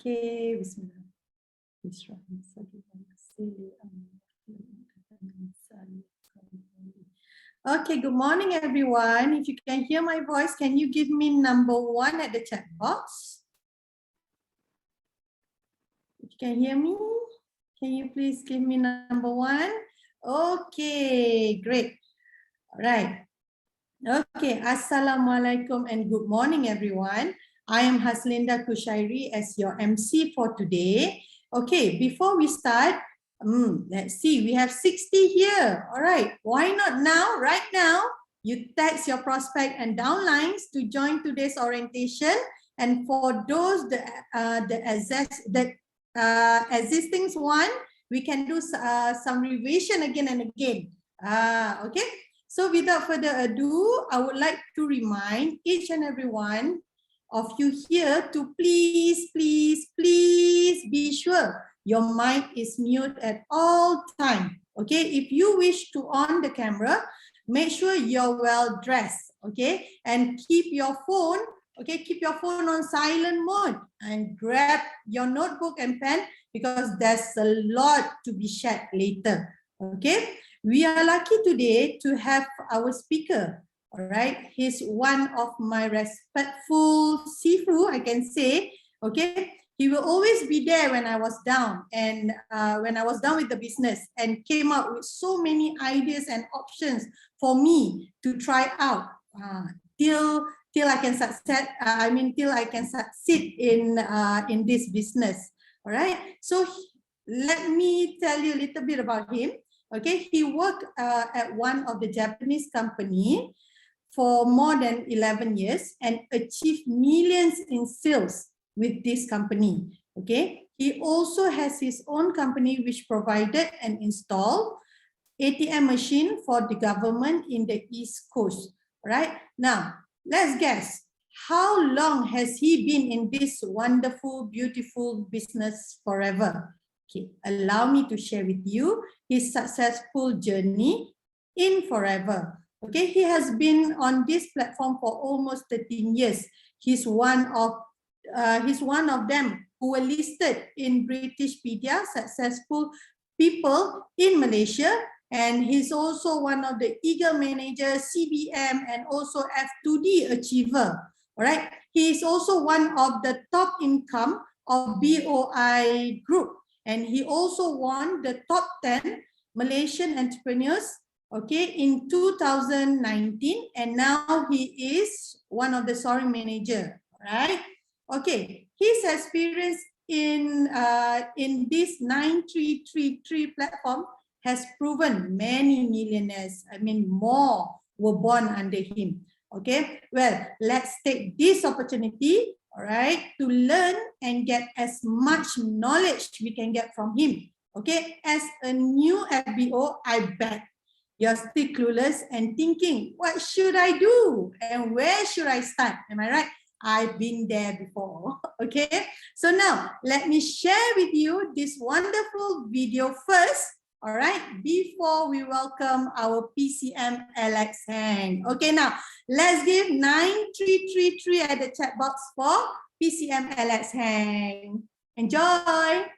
Okay, Bismillah. Okay, good morning, everyone. If you can hear my voice, can you give me number 1 at the chat box? If you can hear me, can you please give me number 1? Okay, great. All right. Okay, Assalamualaikum and good morning, everyone. I am Haslinda Kushairi as your MC for today. Okay, before we start, let's see, we have 60 here. All right, why not now, right now, you text your prospect and downlines to join today's orientation. And for those the existing one, we can do some revision again and again. Okay. So without further ado, I would like to remind each and every one of you here to please be sure your mic is mute at all time. Okay, if you wish to on the camera, make sure you're well dressed. Okay, and keep your phone. Okay, keep your phone on silent mode and grab your notebook and pen because there's a lot to be shared later. Okay. We are lucky today to have our speaker, all right? He's one of my respectful sifu, I can say, okay? He will always be there when I was down and when I was done with the business and came up with so many ideas and options for me to try out till I can succeed. Till I can succeed in this business, all right? So let me tell you a little bit about him. Okay, he worked at one of the Japanese company for more than 11 years and achieved millions in sales with this company. Okay, he also has his own company which provided and installed ATM machine for the government in the East Coast. Right now, let's guess, how long has he been in this wonderful, beautiful business forever? Okay, allow me to share with you his successful journey in forever. Okay, he has been on this platform for almost 13 years. He's one of them who were listed in British media, successful people in Malaysia, and he's also one of the Eagle Manager, CBM, and also F2D achiever. All right, he is also one of the top income of BOI Group. And he also won the top 10 Malaysian entrepreneurs, okay, in 2019. And now he is one of the soaring manager, right? Okay, his experience in this 9333 platform has proven many millionaires, more were born under him. Okay, well, let's take this opportunity, all right, to learn and get as much knowledge we can get from him. Okay, as a new FBO, I bet you're still clueless and thinking, what should I do and where should I start? Am I right? I've been there before. Okay, so now let me share with you this wonderful video first. All right, before we welcome our PCM Alex Hang. Okay, now let's give 9333 at the chat box for PCM Alex Hang. Enjoy.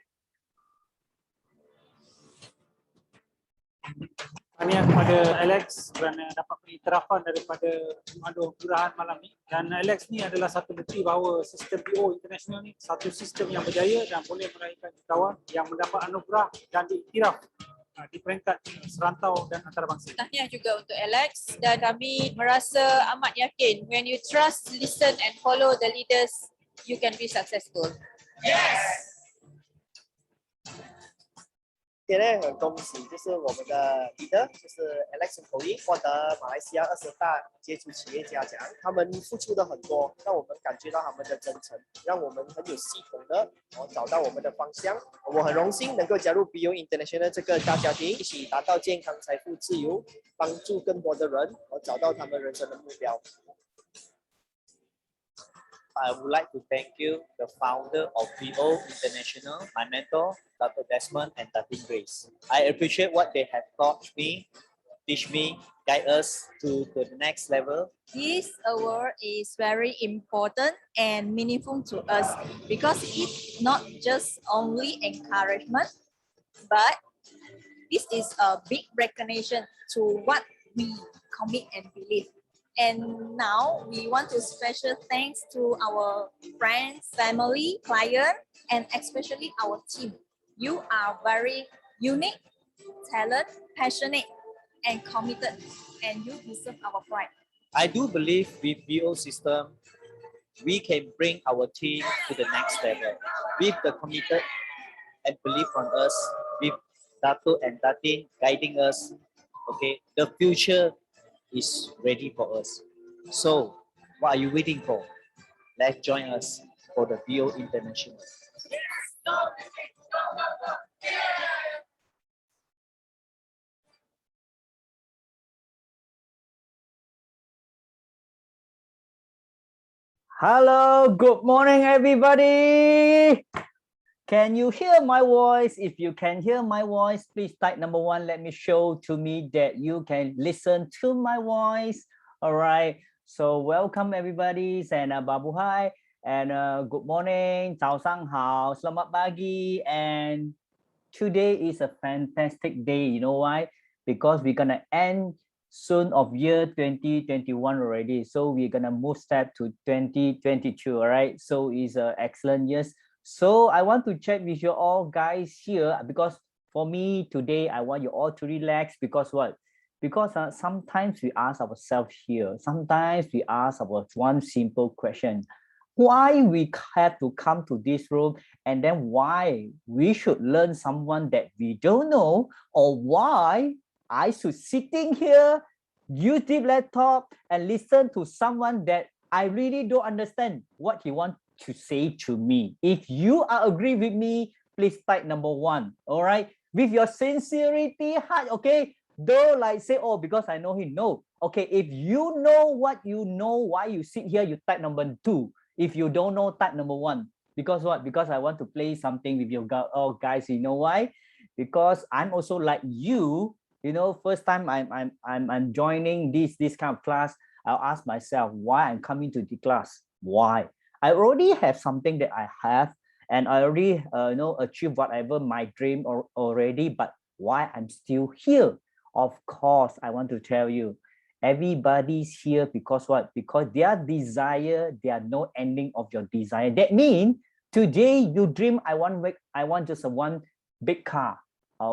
Tahniah kepada Alex kerana dapat pengiktirafan daripada pengaduan kelurahan malam ni. Dan Alex ni adalah satu bukti bahawa sistem PO international ni satu sistem yang berjaya dan boleh meraihkan jutawan yang mendapat anugerah dan diiktiraf di peringkat serantau dan antarabangsa. Tahniah juga untuk Alex dan kami merasa amat yakin when you trust, listen and follow the leaders, you can be successful. Yes. 今天很恭喜，就是我们的 leader， 就是 Alex Simple 获得马来西亚20大杰出企业家奖。他们付出的很多，让我们感觉到他们的真诚，让我们很有系统的找到我们的方向。我很荣幸能够加入 BO International 这个大家庭，一起达到健康、财富、自由，帮助更多的人找到他们人生的目标。I would like to thank you, the founder of BO International, my mentor, Dr. Desmond and Dr. Grace. I appreciate what they have taught me teach me, guide us to the next level. This award is very important and meaningful to us because it's not just only encouragement, but this is a big recognition to what we commit and believe. And now we want to special thanks to our friends, family, client, and especially our team. You are very unique, talented, passionate, and committed, and you deserve our pride. I do believe with VO system, we can bring our team to the next level. With the committed and belief on us, with Dato and Datin guiding us, okay, the future is ready for us. So, what are you waiting for? Let's join us for the VO International. Hello, good morning, everybody. Can you hear my voice? If you can hear my voice, please type number 1. Let me show to me that you can listen to my voice. All right. So welcome everybody. And Babuhai. And good morning. 早上好. Selamat pagi. And today is a fantastic day. You know why? Because we're gonna end soon of year 2021 already, so we're gonna move step to 2022. All right, so it's an excellent years. So I want to check with you all guys here, because for me today I want you all to relax. Because what? Because sometimes we ask ourselves here, sometimes we ask our one simple question: why we have to come to this room, and then why we should learn someone that we don't know, or why I should sitting here, use the laptop and listen to someone that I really don't understand what he wants to say to me. If you are agree with me, please type number 1. All right, with your sincerity heart. Okay, don't like say, oh, because I know him. No. Okay, if you know what you know, why you sit here, you type number 2. If you don't know, type number 1. Because what? Because I want to play something with you guys. You know why? Because I'm also like you. You know, first time I'm joining this kind of class, I'll ask myself why I'm coming to the class. Why? I already have something that I have, and I already achieve whatever my dream already. But why I'm still here? Of course, I want to tell you, everybody's here because what? Because their desire, there are no ending of your desire. That means today you dream, I want just a one big car.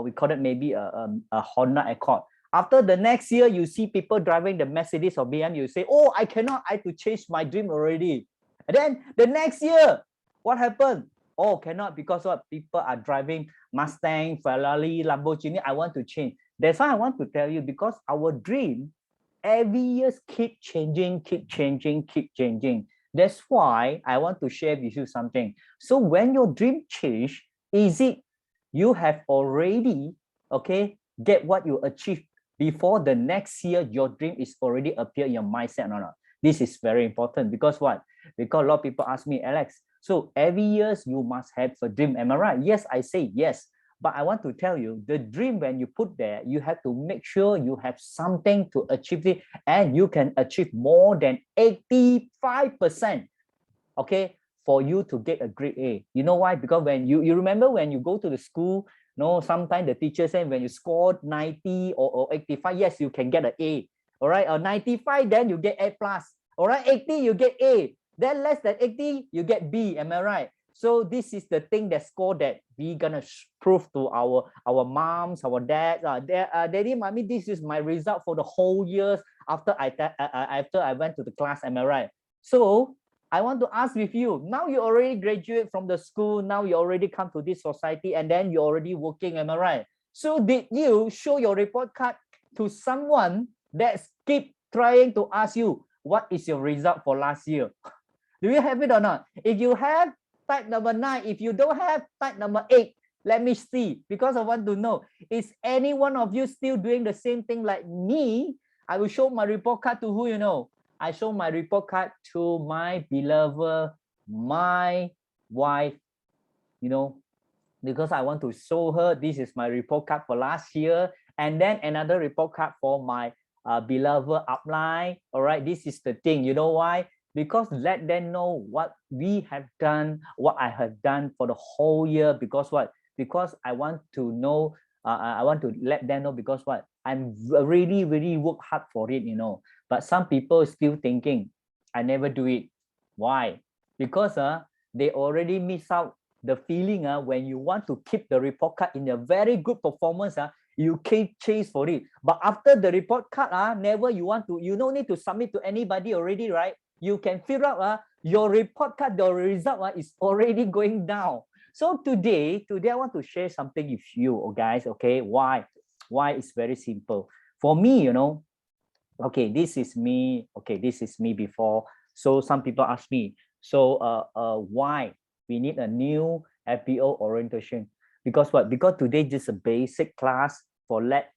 We call it maybe a Honda Accord. After the next year, you see people driving the Mercedes or BMW, you say, oh, I cannot, I have to change my dream already. And then the next year, what happened? Oh, cannot, because what? People are driving Mustang, Ferrari, Lamborghini. I want to change. That's why I want to tell you, because our dream every year keep changing, keep changing, keep changing. That's why I want to share with you something. So when your dream change, is it you have already, okay, get what you achieve before the next year, your dream is already appear in your mindset or not? This is very important. Because what? Because a lot of people ask me, Alex, so every year you must have a dream. Am I right? Yes, I say yes. But I want to tell you, the dream, when you put there, you have to make sure you have something to achieve it, and you can achieve more than 85%. Okay, for you to get a grade A. You know why? Because when you remember when you go to the school, no, sometimes the teacher say when you score 90 or 85, yes, you can get an A. All right, or 95, then you get A plus. All right, 80, you get A. Then less than 80, you get B. Am I right? So this is the thing that score that we gonna prove to our moms, our dads. Daddy, mommy, this is my result for the whole years after I went to the class. Am I right? So I want to ask with you, now you already graduate from the school, now you already come to this society, and then you're already working, am I right? So did you show your report card to someone that keep trying to ask you, what is your result for last year? Do you have it or not? If you have, type number 9. If you don't have, type number 8. Let me see, because I want to know, is any one of you still doing the same thing like me? I will show my report card to who you know. I show my report card to my beloved, my wife, you know, because I want to show her this is my report card for last year. And then another report card for my beloved upline. All right, this is the thing. You know why? Because let them know what we have done, what I have done for the whole year. Because what? Because I want to know, I want to let them know, because what? I'm really, really work hard for it, you know. But some people still thinking, I never do it. Why? Because they already miss out the feeling when you want to keep the report card in a very good performance, you can chase for it. But after the report card, never you want to, you don't need to submit to anybody already, right? You can figure out your report card, the result is already going down. So today I want to share something with you guys. Okay, why? Why? It's very simple. For me, you know, okay, this is me. Okay, this is me before. So some people ask me, so why we need a new FBO orientation? Because what? Because today just a basic class for let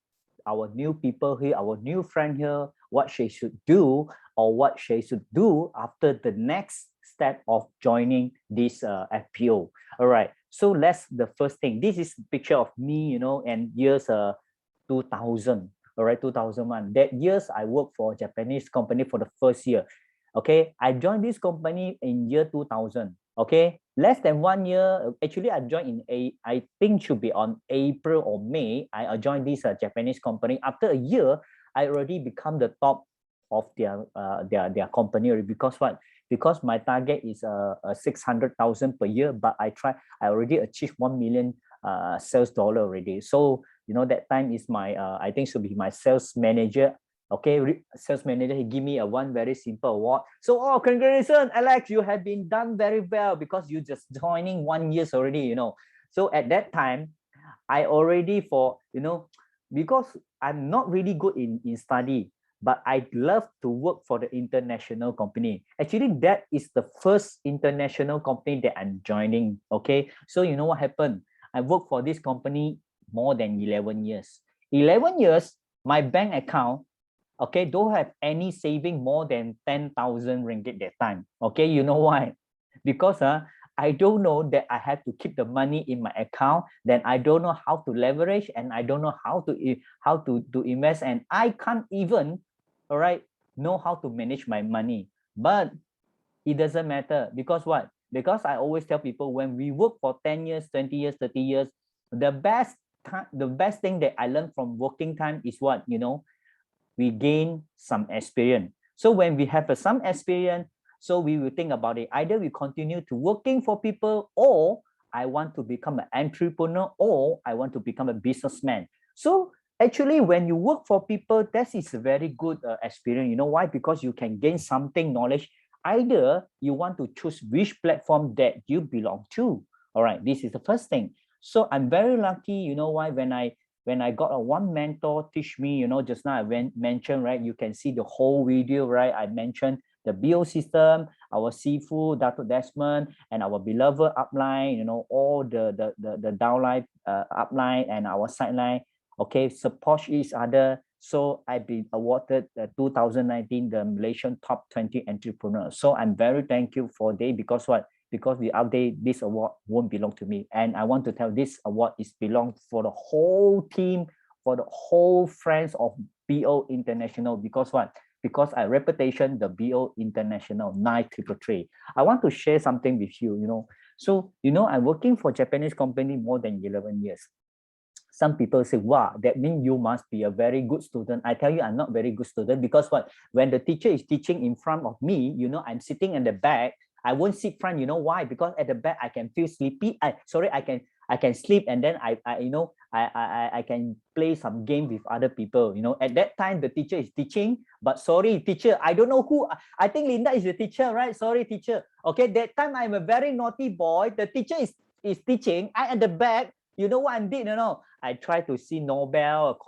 our new people here, our new friend here, what she should do or what she should do after the next step of joining this FPO. All right. So let's the first thing. This is a picture of me, you know, and years 2000. All right, 2001. That years I worked for a Japanese company for the first year. Okay, I joined this company in year 2000. Okay, less than 1 year. Actually, I joined in I think should be on April or May. I joined this Japanese company. After a year, I already become the top of their company already. Because what? Because my target is 600,000 per year, but I already achieved 1 million sales dollar already. So you know that time is my I think should be my sales manager. Okay, sales manager, he give me a one very simple award. So, oh, congratulations, Alex, you have been done very well because you just joining 1 year already, you know. So at that time, I already because I'm not really good in study, but I love to work for the international company. Actually, that is the first international company that I'm joining. Okay, so you know what happened? I worked for this company more than 11 years. 11 years, my bank account, okay, don't have any saving more than 10,000 ringgit that time. Okay, you know why? Because I don't know that I have to keep the money in my account. Then I don't know how to leverage, and I don't know how to invest, and I can't even, all right, know how to manage my money. But it doesn't matter, because what? Because I always tell people, when we work for 10 years, 20 years, 30 years, the best thing that I learned from working time is what, you know, we gain some experience. So when we have some experience, so we will think about it. Either we continue to working for people, or I want to become an entrepreneur, or I want to become a businessman. So actually, when you work for people, that is a very good experience. You know why? Because you can gain something knowledge. Either you want to choose which platform that you belong to. All right, this is the first thing. So I'm very lucky. You know why? When I got a one mentor teach me, you know, just now I mentioned, right? You can see the whole video, right? I mentioned the BO system, our Sifu, Dato Desmond, and our beloved upline, you know, all the downline upline and our sideline, okay, support each other. So I've been awarded 2019 the Malaysian Top 20 Entrepreneur. So I'm very thankful for that. Because what? Because without this award won't belong to me. And I want to tell this award is belong for the whole team, for the whole friends of BO International. Because what? Because I reputation the BO International 9333. I want to share something with you, you know. So, you know, I'm working for Japanese company more than 11 years. Some people say, wow, that means you must be a very good student. I tell you, I'm not very good student. Because what? When the teacher is teaching in front of me, you know, I'm sitting in the back. I won't sit front. You know why? Because at the back I can feel sleepy. I can sleep, and then I can play some game with other people. You know, at that time the teacher is teaching. But sorry, teacher, I don't know who. I think Linda is the teacher, right? Sorry, teacher. Okay, that time I'm a very naughty boy. The teacher is teaching. I at the back. You know what I did? You know, I try to see Nobel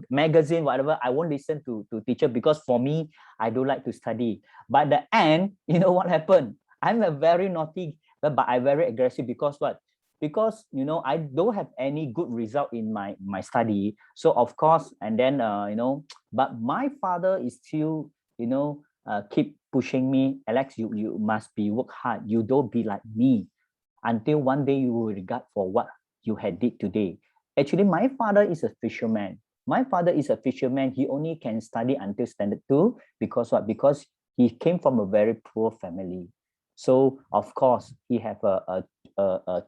magazine, whatever. I won't listen to teacher, because for me, I don't like to study. But the end, you know what happened? I'm a very naughty, but I'm very aggressive. Because what? Because, you know, I don't have any good result in my study. So of course, and then you know, but my father is still, you know, keep pushing me. Alex, you must be work hard. You don't be like me. Until one day you will regret for what you had did today. Actually, my father is a fisherman. My father is a fisherman. He only can study until standard 2 because what? Because he came from a very poor family. So of course, he have a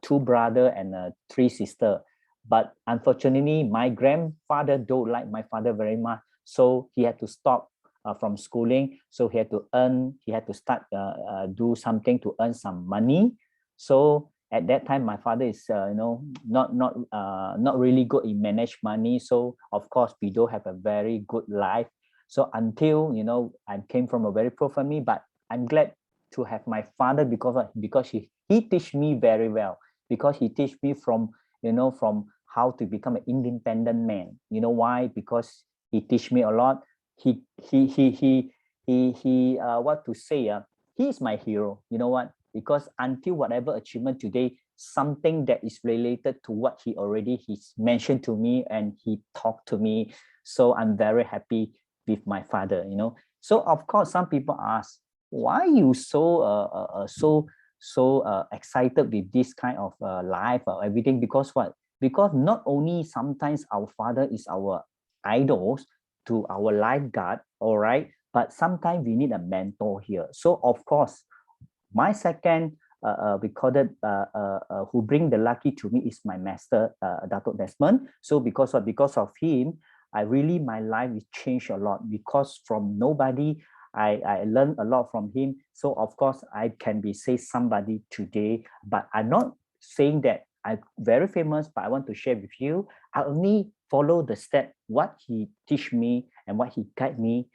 2 brother and 3 sister. But unfortunately, my grandfather don't like my father very much. So he had to stop from schooling. So he had to start do something to earn some money. So at that time, my father is not really good in manage money. So of course, we don't have a very good life. So until I came from a very poor family, but I'm glad to have my father because he teach me very well, because he teach me from how to become an independent man. You know why? Because he teach me a lot. He what to say? He is my hero. You know what? Because until whatever achievement today, something that is related to what he's mentioned to me and he talked to me. So I'm very happy with my father. So of course, some people ask, why you so excited with this kind of life or everything? Because what? Because not only sometimes our father is our idols to our lifeguard, all right, but sometimes we need a mentor here. So of course, my second we call it who bring the lucky to me is my master, Dato Desmond. So because of him, my life is changed a lot, because from nobody, I learned a lot from him. So of course I can be say somebody today, but I'm not saying that I'm very famous, but I want to share with you. I only follow the step, what he teach me and what he guide me,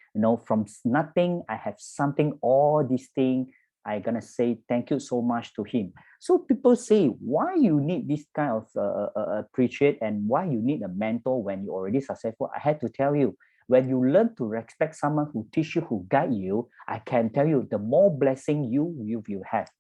from nothing, I have something, all these things. I'm gonna say thank you so much to him. So people say, why you need this kind of appreciate and why you need a mentor when you're already successful? I had to tell you, when you learn to respect someone who teach you, who guide you, I can tell you, the more blessing you will have.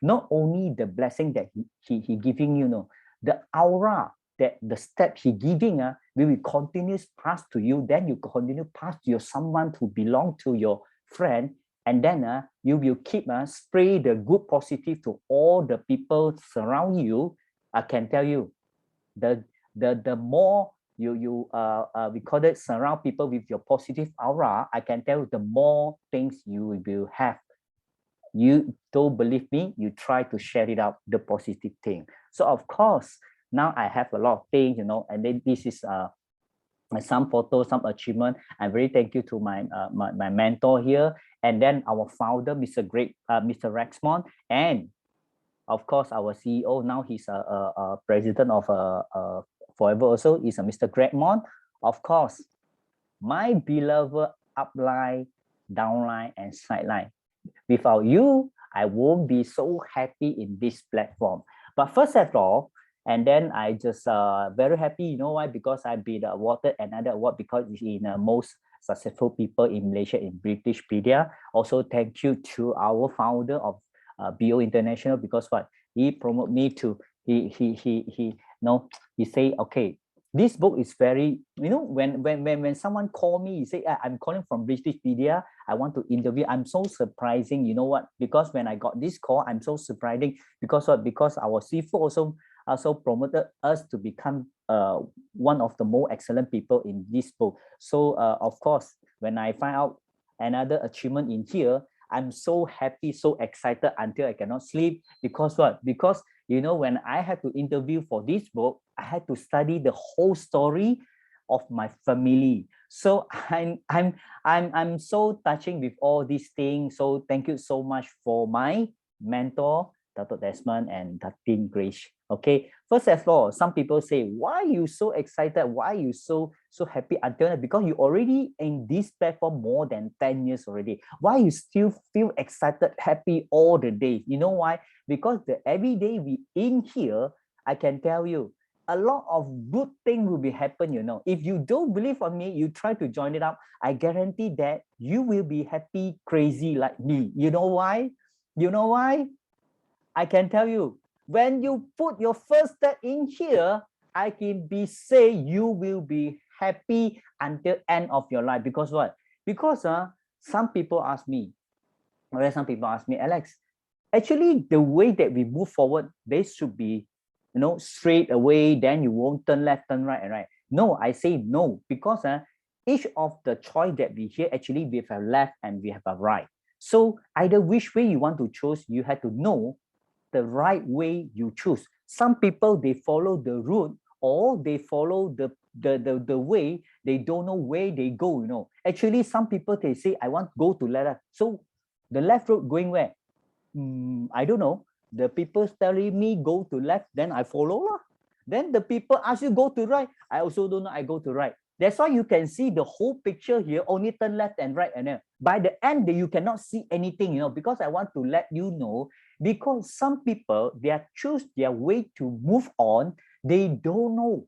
Not only the blessing that he giving the aura, that the step he giving will continue pass to you, then you continue pass to your someone who belong to your friend, and then you will keep spray the good positive to all the people surround you. I can tell you, the more you we call it surround people with your positive aura, I can tell you, the more things you will have. You don't believe me, you try to share it out, the positive thing. So of course, now I have a lot of things, and then this is some photos, some achievement. I'm very thank you to my mentor here, and then our founder, Mr. Rexmond, and of course our CEO. Now he's a president of Forever. Also is a Mr. Gregmont. Of course, my beloved upline, downline, and sideline. Without you, I won't be so happy in this platform. But first of all, and then I just very happy, you know why? Because I've been awarded another award because it's in most successful people in Malaysia in British media. Also, thank you to our founder of BO International, because what? He promoted me to, he say, okay, this book is very, when someone call me, he say, I'm calling from British media, I want to interview. I'm so surprising, you know what? Because when I got this call, I'm so surprising, because what? Because our CFO also promoted us to become one of the more excellent people in this book. So of course, when I find out another achievement in here, I'm so happy, so excited until I cannot sleep. Because what? Because when I had to interview for this book, I had to study the whole story of my family. So I'm so touching with all these things. So thank you so much for my mentor, Dato Desmond and Datin Grace. Okay, first of all, some people say, why are you so excited? Why are you so happy until now? Because you already in this platform more than 10 years already. Why you still feel excited, happy all the day? You know why? Because every day we in here, I can tell you, a lot of good things will be happen. If you don't believe on me, you try to join it up. I guarantee that you will be happy, crazy like me. You know why? You know why? I can tell you, when you put your first step in here, I can say you will be happy until end of your life. Because what? Because some people ask me, Alex, actually the way that we move forward, there should be straight away, then you won't turn left, turn right, and right. No, I say no, because each of the choice that we hear, actually we have a left and we have a right. So either which way you want to choose, you have to know the right way you choose. Some people, they follow the route, or they follow the way, they don't know where they go. Actually, some people, they say, I want to go to left. So the left road going where? I don't know. The people telling me go to left, then I follow lah. Then the people ask you go to right, I also don't know, I go to right. That's why you can see the whole picture here, only turn left and right, and then by the end, you cannot see anything, because I want to let you know, because some people, they choose their way to move on, they don't know.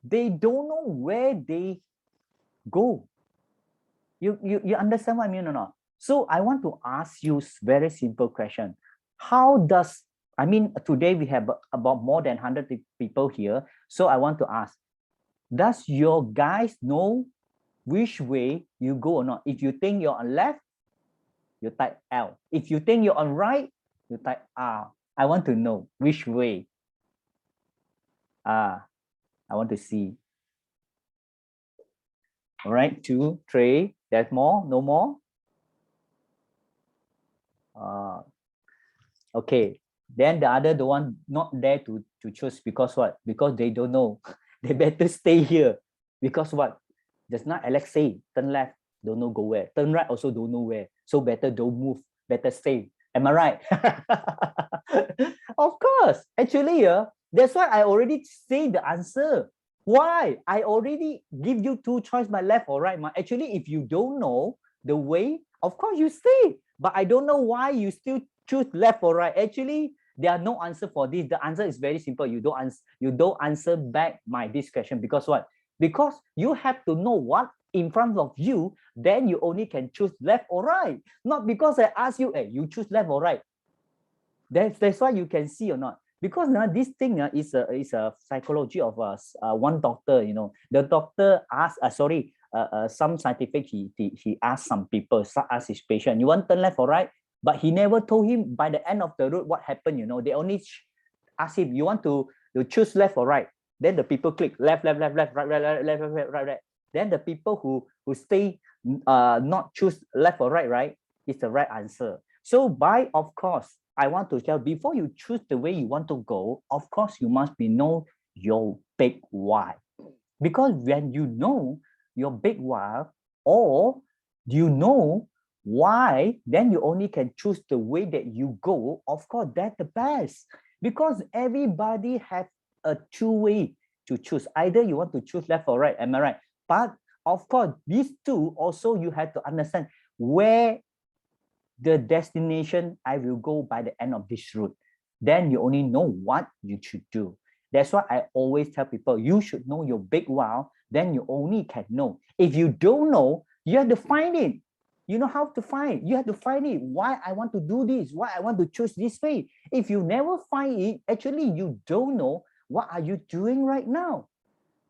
They don't know where they go. You understand what I mean or not? So I want to ask you very simple question. How does, today we have about more than 100 people here. So I want to ask, does your guys know which way you go or not? If you think you're on left, you type L. If you think you're on right, you type R. I want to know which way. I want to see. All right, 2, 3. There's more? No more? Okay. Then the other, the one not there to choose, because what? Because they don't know. They better stay here. Because what? Just not Alex say, turn left, don't know go where. Turn right, also don't know where. So better don't move. Better stay. Am I right? Of course. Actually, that's why I already say the answer. Why? I already give you 2 choice, my left or right. Actually, if you don't know the way, of course you stay. But I don't know why you still choose left or right. Actually, there are no answer for this. The answer is very simple. You don't answer back this question, because what? Because you have to know what in front of you, then you only can choose left or right. Not because I ask you, hey, you choose left or right. That's why you can see or not. Because now this thing is a psychology of one doctor. The doctor asked, some scientific, he asked some people, asked his patient, you want turn left or right? But he never told him by the end of the road what happened. They only asked him, you want to choose left or right? Then the people click left, left, left, left, right, right, right, left, right, right, right. Then the people who stay not choose left or right, is the right answer. So of course, I want to tell, before you choose the way you want to go, of course, you must know your big why. Because when you know your big why, or you know why, then you only can choose the way that you go. Of course, that's the best. Because everybody has a 2 way to choose. Either you want to choose left or right, am I right? But of course, these 2 also, you have to understand where the destination I will go by the end of this route. Then you only know what you should do. That's why I always tell people, you should know your big why, then you only can know. If you don't know, you have to find it. You know how to find. You have to find it. Why I want to do this, why I want to choose this way. If you never find it, actually you don't know what are you doing right now.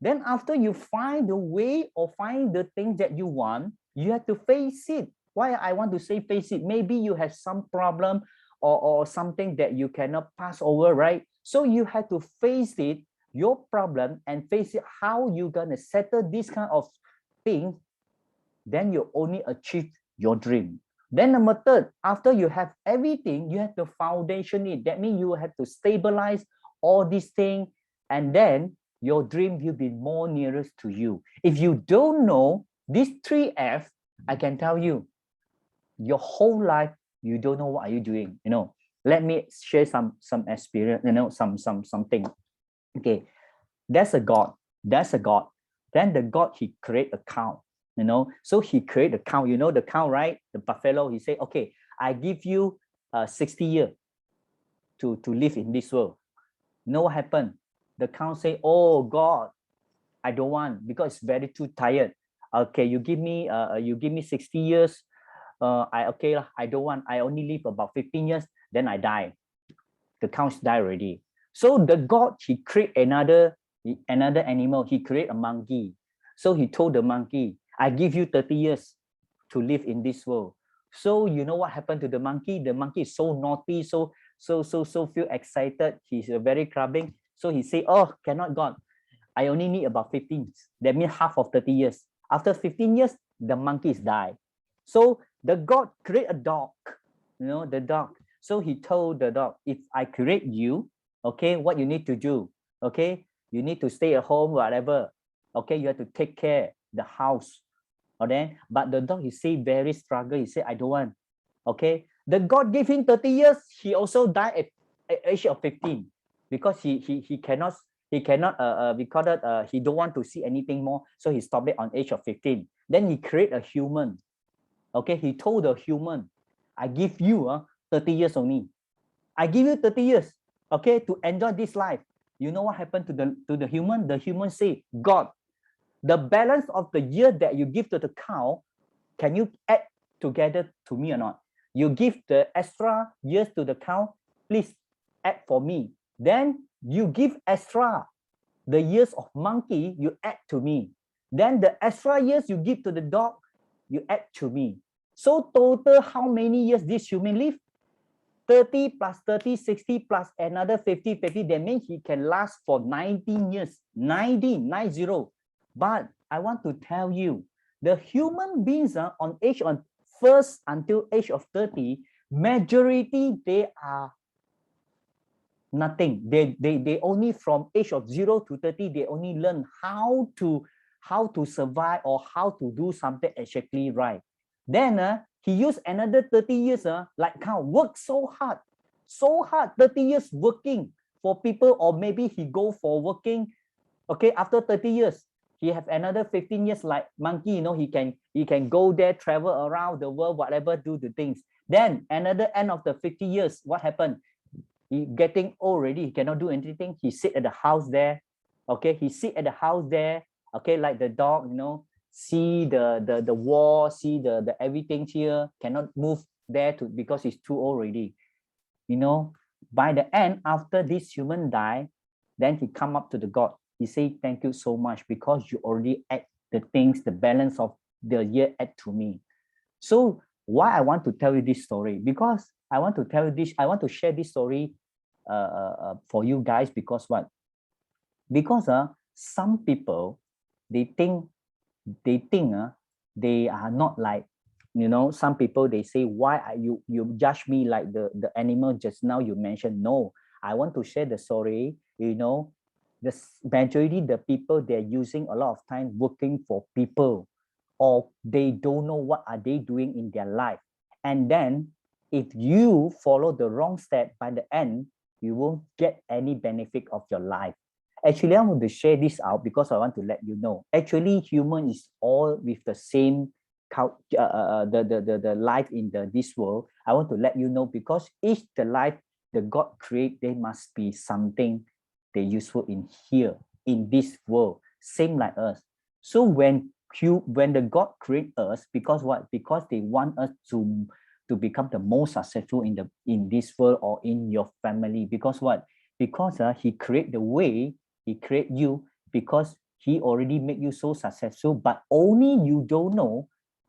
Then after you find the way or find the things that you want, you have to face it. Why I want to say face it? Maybe you have some problem or something that you cannot pass over, right? So you have to face it, your problem, and face it how you're gonna settle this kind of thing. Then you only achieve your dream. Then number 3, after you have everything, you have to foundation it. That means you have to stabilize all these things, and then your dream will be more nearest to you. If you don't know these 3 F, I can tell you, your whole life, you don't know what are you doing. Let me share some experience, something. Okay, there's a God. Then the God, he create a cow. So he create a cow. The cow, right? The buffalo. He say, okay, I give you 60 years to live in this world. You know what happened? The cow say, oh God, I don't want, because it's very too tired. Okay, you give me 60 years. I don't want. I only live about 15 years. Then I die. The cows die already. So the God, he create another animal. He create a monkey. So he told the monkey, I give you 30 years to live in this world. So you know what happened to the monkey? The monkey is so naughty, so so feel excited. He's very clubbing. So he say, oh, cannot God. I only need about 15. That means half of 30 years. After 15 years, the monkeys die. So the God create a dog, the dog. So he told the dog, if I create you, okay, what you need to do, okay, you need to stay at home, whatever. Okay, you have to take care the house. Okay, but the dog, he say very struggle. He say, I don't want. Okay, the God gave him 30 years. He also died at age of 15 because he cannot because he don't want to see anything more. So he stopped it on age of 15. Then he create a human. Okay, he told the human, I give you 30 years only. I give you 30 years, okay, to enjoy this life. You know what happened to the human? The human say, God, the balance of the year that you give to the cow, can you add together to me or not? You give the extra years to the cow, please add for me. Then you give extra the years of monkey, you add to me. Then the extra years you give to the dog, you add to me. So total, how many years this human live? 30 plus 30, 60 plus another 50. That means he can last for 19 years. 90. But I want to tell you, the human beings on age on first until age of 30, majority, they are nothing. They only from age of 0 to 30, they only learn how to survive or how to do something exactly right. Then he used another 30 years like cow, work so hard, 30 years working for people, or maybe he go for working, okay, after 30 years, he have another 15 years like monkey, he can go there, travel around the world, whatever, do the things. Then another end of the 50 years, what happened? He getting old already, he cannot do anything. He sit at the house there, okay, okay, like the dog, see the wall, see the everything here, cannot move there because he's too old already. By the end, after this human die, then he come up to the God. He say, thank you so much because you already add the things, the balance of the year add to me. So why I want to tell you this story? Because I want to tell you this, I want to share this story for you guys, because what? Because some people, they think they are not like, some people, they say, why are you judge me like the animal just now you mentioned? No, I want to share the story. The majority, the people, they're using a lot of time working for people, or they don't know what are they doing in their life. And then if you follow the wrong step, by the end, you won't get any benefit of your life. Actually, I want to share this out because I want to let you know. Actually, human is all with the same the life in this world. I want to let you know, because each the life the God create, there must be something they useful in here in this world, same like us. So when the God create us, because what? Because they want us to become the most successful in this world or in your family. Because what? Because he create the way, he create you because he already made you so successful, but only you don't know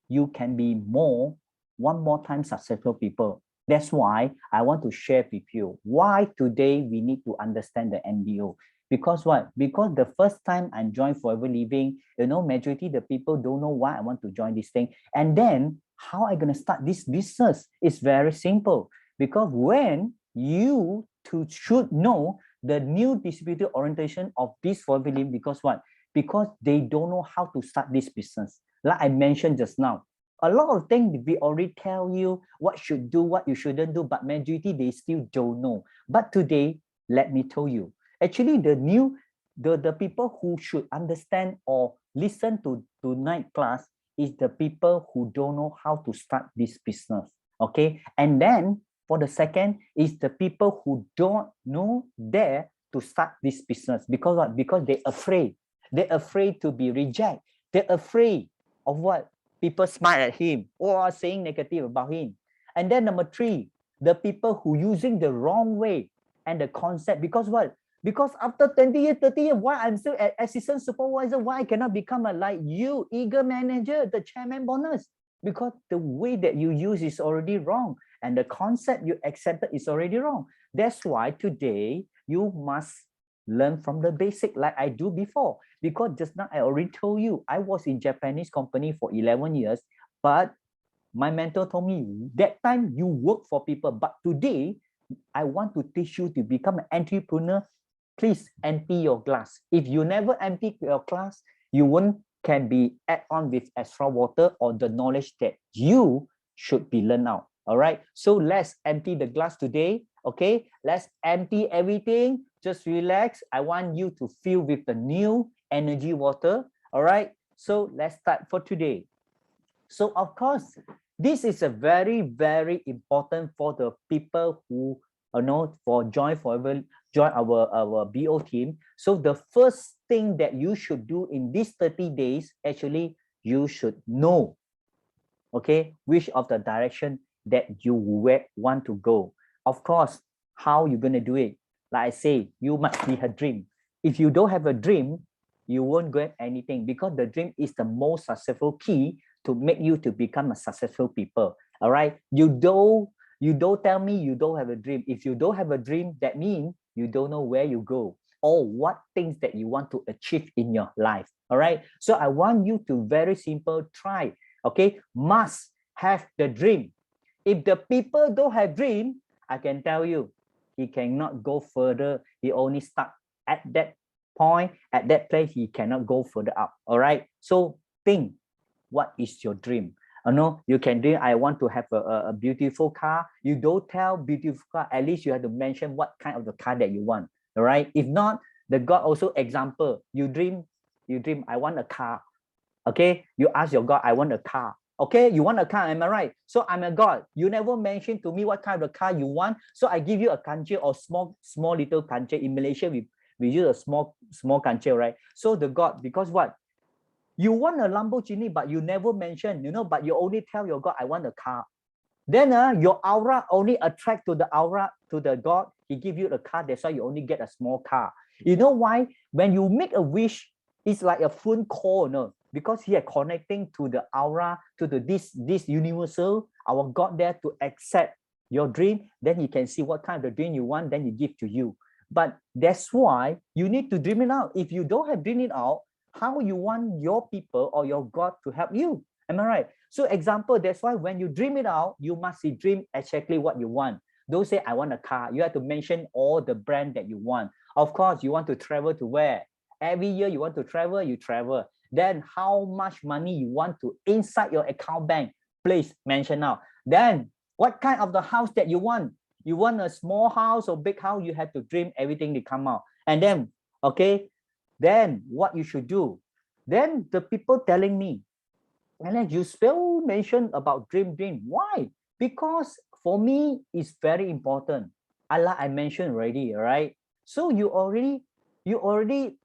you can be one more time successful people. That's why I want to share with you why today we need to understand the NDO. Because what? Because the first time I joined Forever Living, majority of the people don't know why I want to join this thing. And then how I gonna start this business? It's very simple. Because when you should know the new distributed orientation of this Forever Living, because what? Because they don't know how to start this business. Like I mentioned just now, a lot of things we already tell you what should do, what you shouldn't do, but majority they still don't know. But today, let me tell you, actually the people who should understand or listen to tonight class is the people who don't know how to start this business. Okay, and then for the second is the people who don't know dare to start this business. Because what? Because they're afraid. They're afraid to be rejected. They're afraid of what? People smile at him or saying negative about him. And then number three, the people who using the wrong way and the concept. Because what? Because after 20 years, 30 years, why I'm still an assistant supervisor? Why I cannot become like you, eager manager, the chairman bonus? Because the way that you use is already wrong. and the concept you accepted is already wrong. That's why today you must learn from the basic like I do before, because just now I already told you I was in Japanese company for 11 years, but my mentor told me that time you work for people, but today I want to teach you to become an entrepreneur. Please empty your glass. If you never empty your glass, you won't can be add on with extra water or the knowledge that you should be learned out. All right. So let's empty the glass today. Okay. Let's empty everything. Just relax. I want you to fill with the new energy water. All right. So let's start for today. So of course, this is a very, very important for the people who for join our BO team. So the first thing that you should do in these 30 days, actually, you should know, okay, which of the direction that you want to go. Of course, how you're going to do it. Like I say, you must be a dream. If you don't have a dream, you won't get anything, because the dream is the most successful key to make you to become a successful people. All right. You don't tell me you don't have a dream. If you don't have a dream, that means you don't know where you go or what things that you want to achieve in your life. All right. So I want you to very simple try. Okay. Must have the dream. If the people don't have dream, I can tell you, he cannot go further. He only stuck at that point, at that place. He cannot go further up. All right. So think, what is your dream? You can dream, I want to have a beautiful car. You don't tell beautiful car, at least you have to mention what kind of the car that you want. All right. If not, the God also example, you dream, I want a car. Okay. You ask your God, I want a car. Okay. You want a car, am I right? So I'm a God. You never mention to me what kind of car you want. So I give you a country or small little country. In Malaysia, we use a small country, right? So the God, because what? You want a Lamborghini, but you never mention, but you only tell your God, I want a car. Then your aura only attract to the aura, to the God. He give you a car. That's why you only get a small car. You know why? When you make a wish, it's like a phone call, because he is connecting to the aura, to this universal, our God there to accept your dream. Then he can see what kind of dream you want, then he give to you. But that's why you need to dream it out. If you don't have dream it out, how you want your people or your God to help you? Am I right? So example, that's why when you dream it out, you must dream exactly what you want. Don't say, I want a car. You have to mention all the brand that you want. Of course, you want to travel to where? Every year you want to travel, you travel. Then how much money you want to inside your account bank? Please mention now. Then what kind of the house that you want? You want a small house or big house? You have to dream everything to come out. And then, okay, then what you should do? Then the people telling me, and then you still mention about dream. Why? Because for me, it's very important. Like I mentioned already, right? So you already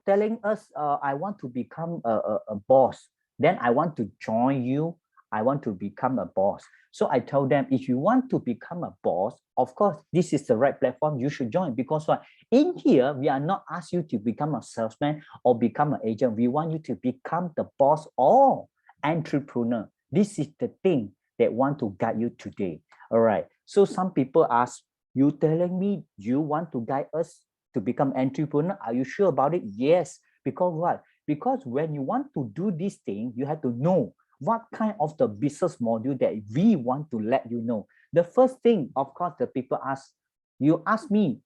telling us, I want to become a boss. Then I want to join you. I want to become a boss. So I told them, if you want to become a boss, of course, this is the right platform you should join. Because what? In here, we are not asked you to become a salesman or become an agent. We want you to become the boss or entrepreneur. This is the thing that want to guide you today. All right. So some people ask, you telling me you want to guide us to become entrepreneur? Are you sure about it? Yes. Because what? Because when you want to do this thing, you have to know what kind of the business module that we want to let you know. The first thing, of course, the people ask, you ask me,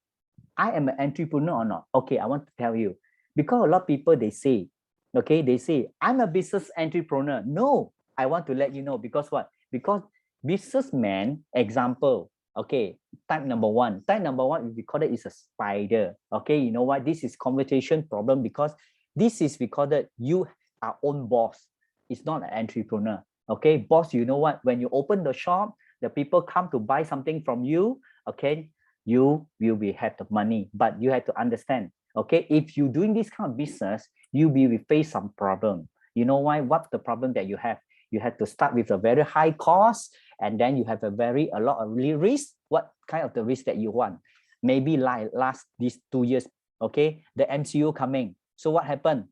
I am an entrepreneur or not? Okay, I want to tell you. Because a lot of people, they say, I'm a business entrepreneur. No, I want to let you know. Because what? Because businessman, example, okay, type number one, we call it is a spider. Okay, you know what? This is conversation problem, because this is, we call it, you are own boss. It's not an entrepreneur. Okay, boss, you know what? When you open the shop, the people come to buy something from you, okay, you will have the money, but you have to understand, okay, if you're doing this kind of business, you will face some problem. You know why? What's the problem that you have? You have to start with a very high cost, and then you have a lot of risk. What kind of the risk that you want? Maybe like last these 2 years, okay, the MCO coming. So what happened?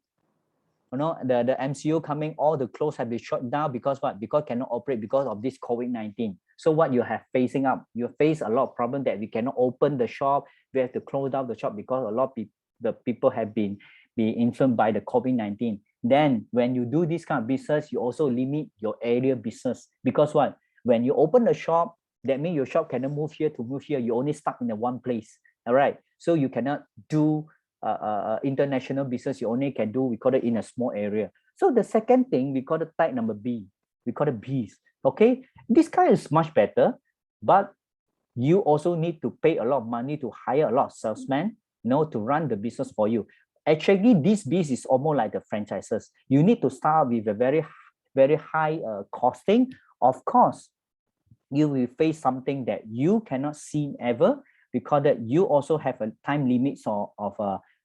the MCO coming, all the clothes have been shut down because what? Because cannot operate because of this COVID-19. So what you have facing up, you face a lot of problem that we cannot open the shop. We have to close down the shop because a lot of the people have been influenced by the COVID-19. Then when you do this kind of business, you also limit your area business because what? When you open the shop, that means your shop cannot move here to move here. You only stuck in the one place. All right. So you cannot do international business. You only can do, we call it in a small area. So the second thing, we call it type number B. We call it Bs. Okay. This guy is much better, but you also need to pay a lot of money to hire a lot of salesmen, to run the business for you. Actually, this Bs is almost like the franchises. You need to start with a very, very high costing. Of course, you will face something that you cannot see ever because that you also have a time limits of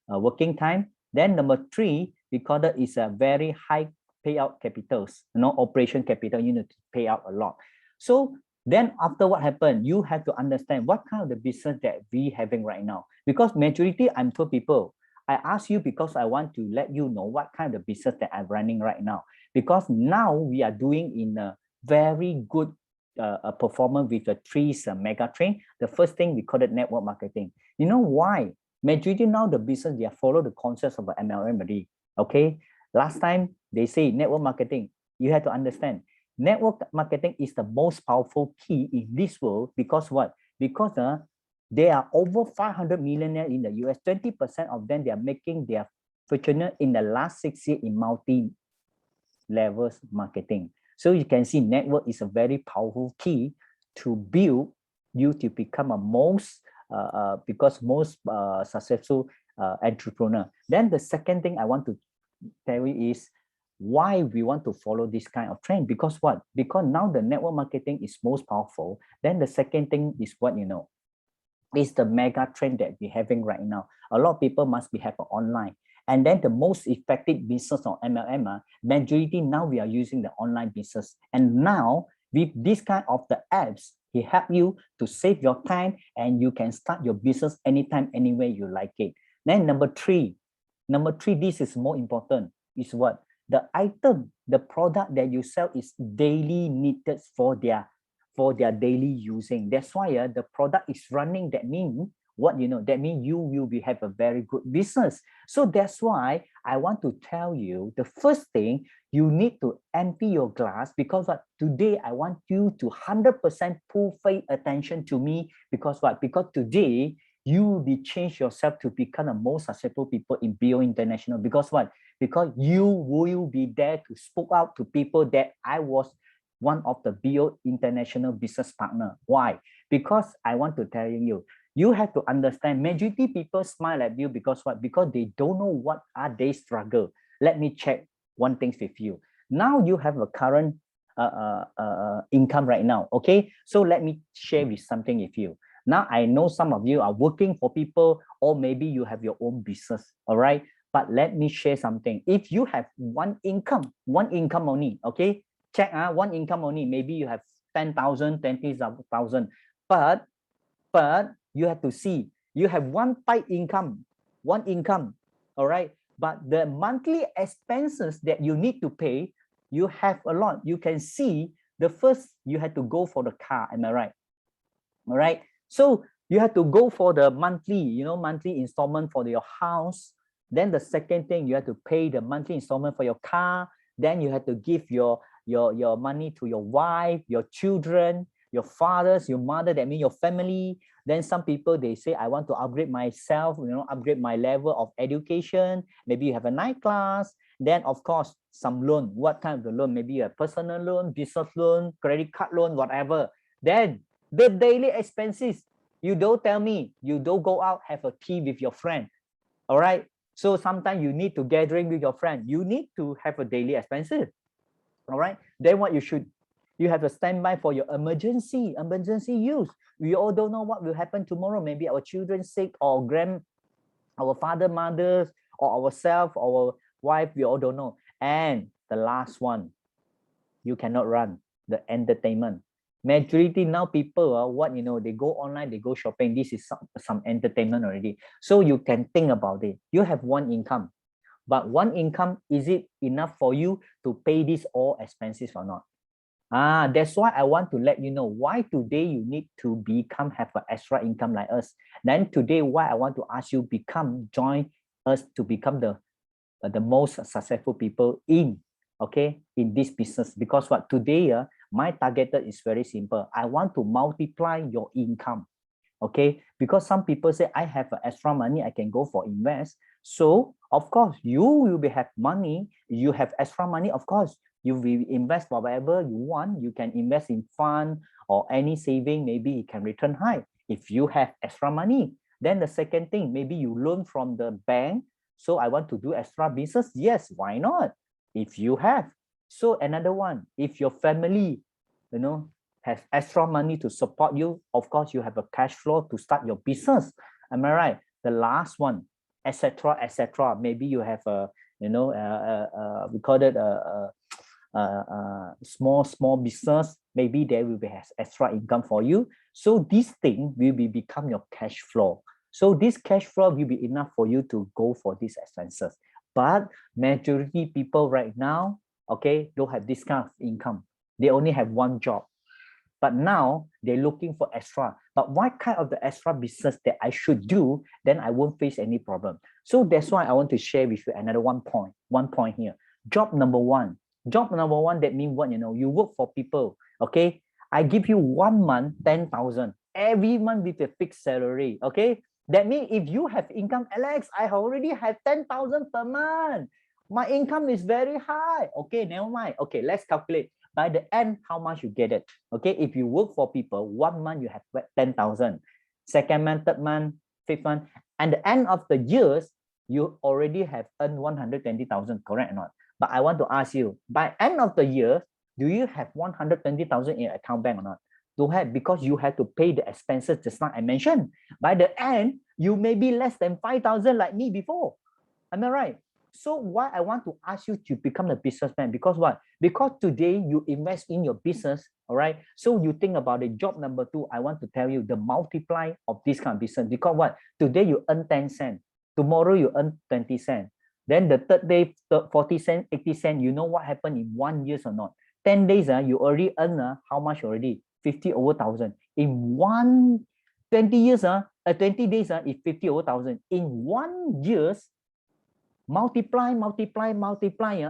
working time. Then number 3, because that is a very high payout capitals, operation capital, you need to pay out a lot. So then after what happened, you have to understand what kind of the business that we having right now. Because majority, I'm told people, I ask you because I want to let you know what kind of business that I'm running right now. Because now we are doing in a very good performance with the 3 mega trend. The first thing we call it network marketing. You know why? Majority now the business, they follow the concepts of MLM already. Okay. Last time they say network marketing. You have to understand network marketing is the most powerful key in this world because what? Because there are over 500 millionaires in the US. 20% of them, they are making their fortune in the last 6 years in multi-levels marketing. So you can see network is a very powerful key to build you to become a most successful entrepreneur. Then the second thing I want to tell you is why we want to follow this kind of trend. Because what? Because now the network marketing is most powerful. Then the second thing is what is the mega trend that we're having right now. A lot of people must be have online. And then the most effective business on MLM, majority now we are using the online business. And now with this kind of the apps, it help you to save your time and you can start your business anytime, anywhere you like it. Then number three, this is more important, is what? The item, the product that you sell is daily needed for their daily using. That's why the product is running. That means what? That means you will have a very good business. So that's why I want to tell you the first thing, you need to empty your glass because what? Today I want you to 100% full faith attention to me because what? Because today you will be changed yourself to become the most successful people in BO International. Because what? Because you will be there to speak out to people that I was one of the BO International business partner. Why? Because I want to tell you, you have to understand, majority people smile at you because what? Because they don't know what are they struggle. Let me check one thing with you. Now you have a current income right now, okay? So let me share with something with you. Now I know some of you are working for people or maybe you have your own business, all right? But let me share something. If you have one income only, okay? Check one income only, maybe you have 10,000, 20,000, but you have to see, you have one income, all right? But the monthly expenses that you need to pay, you have a lot. You can see the first, you had to go for the car, am I right? All right. So you have to go for the monthly, monthly installment for your house. Then the second thing, you have to pay the monthly installment for your car. Then you have to give your money to your wife, your children, your fathers, your mother, that means your family. Then some people, they say, I want to upgrade myself, upgrade my level of education. Maybe you have a night class. Then of course, some loan. What kind of the loan? Maybe a personal loan, business loan, credit card loan, whatever. Then the daily expenses, you don't tell me, you don't go out, have a tea with your friend. All right. So sometimes you need to gathering with your friend. You need to have a daily expenses. All right. Then what you have a standby for your emergency use. We all don't know what will happen tomorrow. Maybe our children sick or our father, mothers, or ourselves, our wife, we all don't know. And the last one, you cannot run the entertainment. Majority now people they go online, they go shopping. This is some entertainment already. So you can think about it. You have one income. But one income, is it enough for you to pay these all expenses or not? That's why I want to let you know why today you need to have an extra income like us. Then today, why I want to ask you join us to become the most successful people in this business. Because what today, my target is very simple. I want to multiply your income. Okay, because some people say I have extra money, I can go for invest. So of course you will have money, you have extra money, of course you will invest for whatever you want. You can invest in fund or any saving, maybe it can return high if you have extra money. Then the second thing, maybe you loan from the bank. So I want to do extra business. Yes, why not? If you have. So another one, if your family, have extra money to support you, of course you have a cash flow to start your business. Am I right? The last one, etc., etc. Maybe you have a, we call it a small business. Maybe there will be extra income for you. So this thing will become your cash flow. So this cash flow will be enough for you to go for these expenses. But majority people right now, don't have this kind of income. They only have one job. But now they're looking for extra. But what kind of the extra business that I should do, then I won't face any problem. So that's why I want to share with you another one point here. Job number one. Job number one, that means what, you work for people, okay? I give you 1 month, 10,000, every month with a fixed salary, okay? That means if you have income, Alex, I already have 10,000 per month. My income is very high. Okay, never mind. Okay, let's calculate. By the end, how much you get it? Okay, if you work for people, 1 month you have 10,000. Second month, third month, fifth month, and the end of the years, you already have earned 120,000, correct or not? But I want to ask you, by end of the year, do you have 120,000 in your account bank or not? Don't have, because you have to pay the expenses just like I mentioned. By the end, you may be less than 5,000 like me before. Am I right? So why I want to ask you to become a businessman? Because what? Because today you invest in your business, all right? So you think about it. Job number two, I want to tell you the multiply of this kind of business. Because what? Today you earn 10 cents. Tomorrow you earn 20 cents. Then the third day, 40 cents, 80 cents. You know what happened in 1 year or not? 10 days, you already earn how much already? 50 over 1,000. In 20 years, 20 days, it's 50 over 1,000. In 1 year, multiply.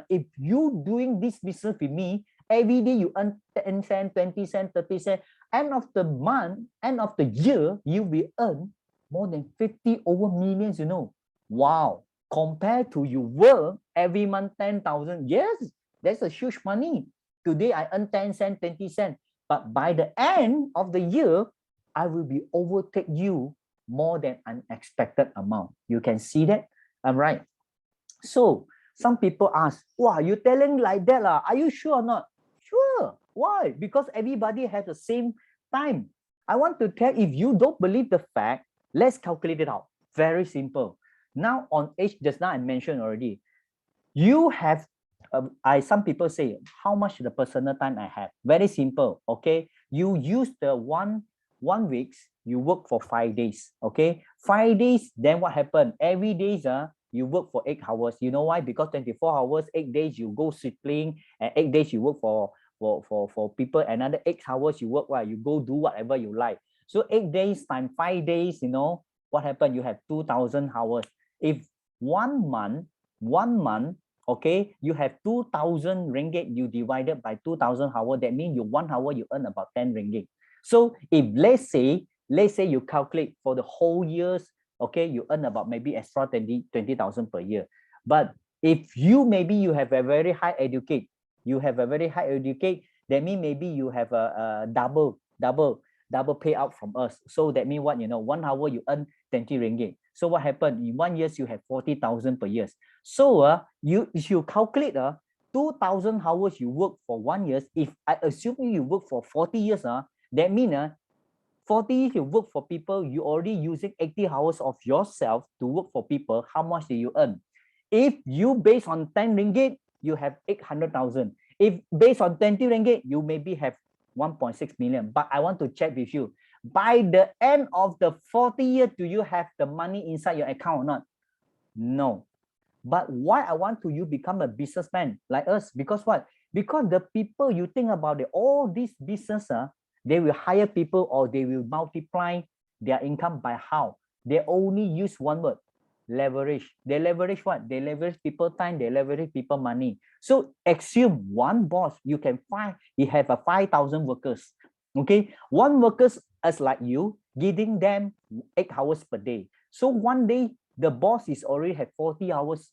If you doing this business with me, every day you earn 10 cents, 20 cents, 30 cents. End of the month, end of the year, you will earn more than 50 over millions, Wow. Compared to you work every month 10,000. Yes, that's a huge money. Today I earn 10 cents, 20 cents. But by the end of the year, I will be overtake you more than unexpected amount. You can see that? I'm right. So some people ask, wow, you telling like that? Are you sure or not? Sure. Why? Because everybody has the same time. I want to tell, if you don't believe the fact, let's calculate it out. Very simple. Now on age, just now I mentioned already, you have, some people say, how much the personal time I have? Very simple, okay? You use the one week, you work for 5 days, okay? 5 days, then what happened? Every day, you work for 8 hours. You know why? Because 24 hours, 8 days, you go sibling, and 8 days you work for people. Another 8 hours you work, you go do whatever you like. So 8 days times 5 days, what happened? You have 2,000 hours. If 1 month, okay, you have 2,000 ringgit, you divided by 2,000 hours, that means you 1 hour, you earn about 10 ringgit. So if let's say you calculate for the whole years, okay, you earn about maybe extra 20,000 per year. But if you maybe you have a very high educate, that means maybe you have a double payout from us. So that means what, 1 hour you earn 20 ringgit. So what happened? In 1 year, you have 40,000 per year. So if you calculate 2,000 hours you work for 1 year, if I assume you work for 40 years, that means 40 years you work for people, you already using 80 hours of yourself to work for people. How much do you earn? If you based on 10 ringgit, you have 800,000. If based on 20 ringgit, you maybe have 1.6 million. But I want to check with you. By the end of the 40 years, do you have the money inside your account or not? No. But why I want to you become a businessman like us? Because what? Because the people you think about it, all these business, they will hire people or they will multiply their income by how? They only use one word, leverage. They leverage what? They leverage people time, they leverage people money. So assume one boss, you can find, he have a 5,000 workers. Okay, one workers as like you, giving them 8 hours per day. So one day, the boss is already have 40 hours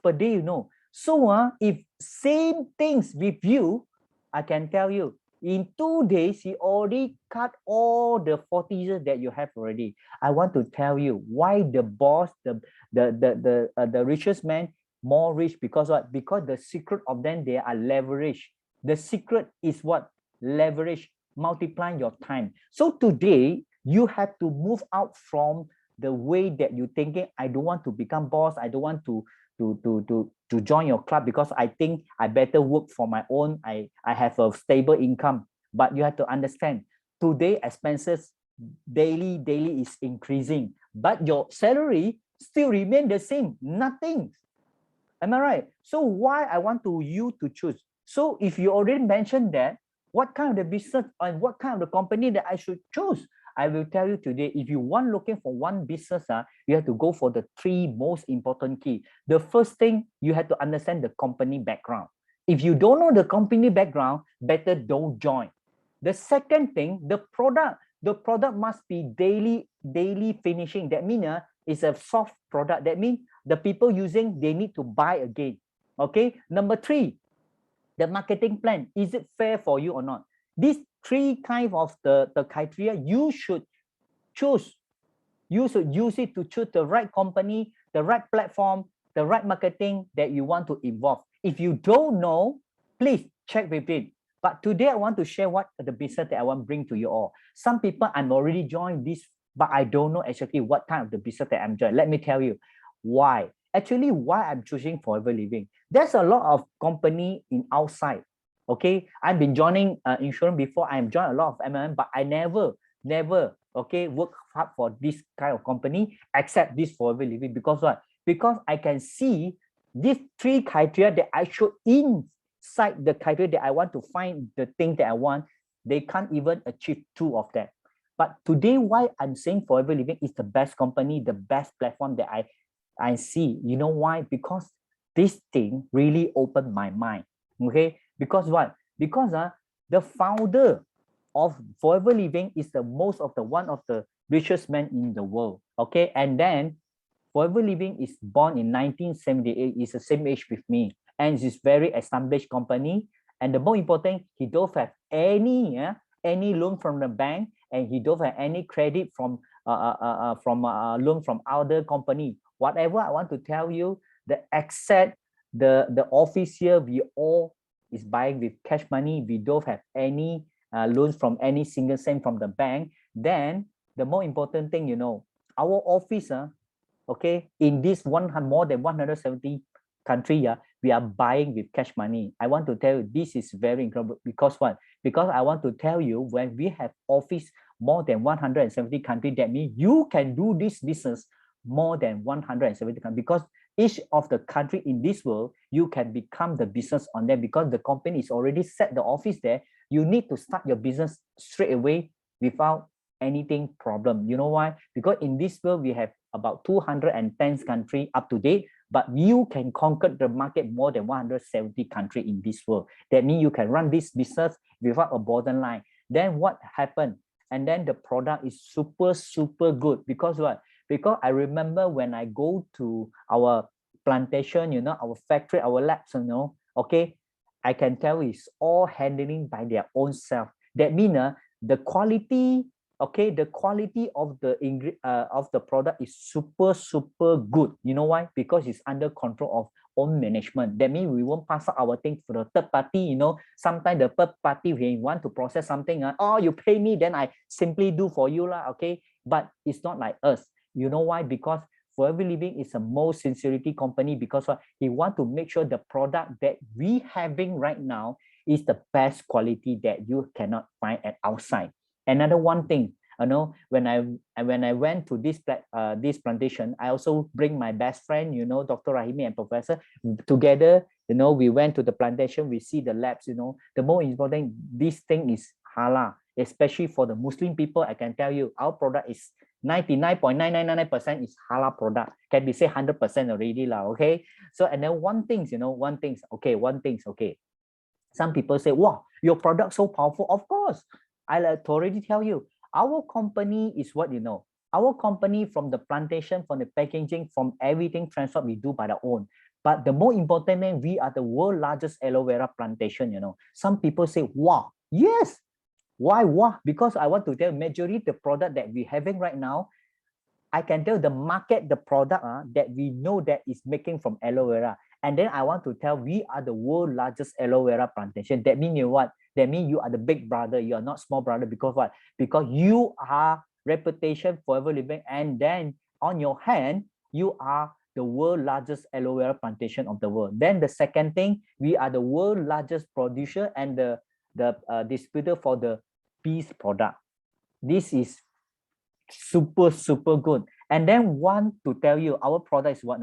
per day, you know. So if same things with you, I can tell you, in 2 days, he already cut all the 40 years that you have already. I want to tell you why the boss, the richest man, more rich, because what? Because the secret of them, they are leverage. The secret is what? Leverage, multiplying your time. So today, you have to move out from the way that you thinking, I don't want to become boss, I don't want to join your club because I think I better work for my own, I have a stable income. But you have to understand, today expenses daily is increasing, but your salary still remain the same, nothing. Am I right? So why I want you to choose? So if you already mentioned that, what kind of the business and what kind of the company that I should choose? I will tell you today, if you want looking for one business, you have to go for the 3 most important key. The first thing, you have to understand the company background. If you don't know the company background, better don't join. The second thing, the product must be daily finishing. That means it's a soft product. That means the people using, they need to buy again. Okay. Number 3, the marketing plan. Is it fair for you or not? These 3 kinds of the criteria you should choose. You should use it to choose the right company, the right platform, the right marketing that you want to involve. If you don't know, please check with it. But today I want to share what the business that I want to bring to you all. Some people, I'm already joined this, but I don't know exactly what kind of the business that I'm joining. Let me tell you why. Actually, why I'm choosing Forever Living. There's a lot of company in outside. Okay, I've been joining insurance before. I'm joined a lot of MLM, but I never, okay, work hard for this kind of company except this Forever Living. Because what? Because I can see these 3 criteria that I should inside the criteria that I want to find the thing that I want. They can't even achieve 2 of that. But today, why I'm saying Forever Living is the best company, the best platform that I see. You know why? Because this thing really opened my mind. Okay, because what? Because the founder of Forever Living is one of the richest men in the world. Okay, and then Forever Living is born in 1978. It's the same age with me, and it's very established company. And the more important, he don't have any loan from the bank, and he don't have any credit from loan from other company. Whatever I want to tell you, the except the office here, we all is buying with cash money. We don't have any loans from any single cent from the bank. Then the more important thing, you know, our office, okay, in this more than 170 country, we are buying with cash money. I want to tell you, this is very incredible. Because what? Because I want to tell you, when we have office more than 170 country, that means you can do this business more than 170 countries. Because each of the country in this world, you can become the business on there, because the company is already set the office there. You need to start your business straight away without anything problem. You know why? Because in this world, we have about 210 countries up to date, but you can conquer the market more than 170 countries in this world. That means you can run this business without a borderline. Then what happened? And then the product is super good. Because what? Because I remember when I go to our plantation, you know, our factory, our labs, you know, okay, I can tell it's all handling by their own self. That means the quality, okay, the quality of the product is super good. You know why? Because it's under control of own management. That means we won't pass out our thing for the third party. You know, sometimes the third party, when you want to process something, oh, you pay me, then I simply do for you lah. Okay, but it's not like us. You know why? Because Forever Living is the most sincerity company, because he want to make sure the product that we having right now is the best quality that you cannot find at outside. Another one thing, When I went to this plantation, I also bring my best friend, Dr. Rahimi and Professor together. We went to the plantation. We see the labs. The more important, this thing is halal, especially for the Muslim people. I can tell you, our product is 99.9999% is halal product. Can be say 100% already lah. Okay. So and then one thing. Okay. Some people say, wow, your product so powerful. Of course, I'll already tell you, our company is what our company from the plantation, from the packaging, from everything transferred, we do by our own. But the more important thing, we are the world's largest aloe vera plantation. Some people say, wow, yes. Why? Wow? Because I want to tell majority the product that we're having right now, I can tell the market, the product that we know that is making from aloe vera. And then I want to tell we are the world's largest aloe vera plantation. That means what? That means you are the big brother. You are not small brother. Because what? Because you are reputation forever living. And then on your hand, you are the world's largest aloe vera plantation of the world. Then the second thing, we are the world's largest producer and the distributor for the peace product. This is super good. And then want to tell you, our product is what?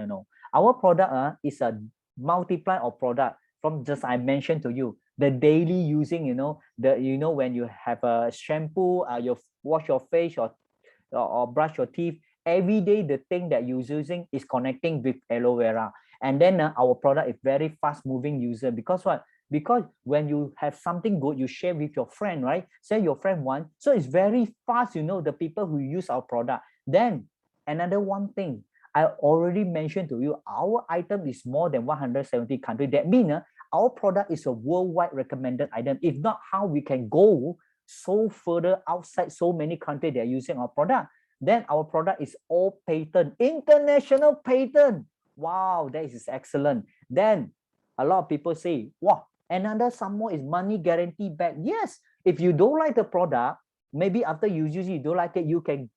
Our product is a multiply of product from just I mentioned to you, the daily using, when you have a shampoo, you wash your face or brush your teeth, every day the thing that you're using is connecting with aloe vera. And then our product is very fast moving user. Because what? Because when you have something good, you share with your friend, right? Say your friend want. So it's very fast, the people who use our product. Then another one thing, I already mentioned to you, our item is more than 170 countries. That means our product is a worldwide recommended item. If not, how we can go so further outside so many countries that are using our product? Then our product is all patent, international patent. Wow, that is excellent. Then a lot of people say, wow, another some more is money guarantee back. Yes, if you don't like the product, maybe after you use it, you don't like it, you can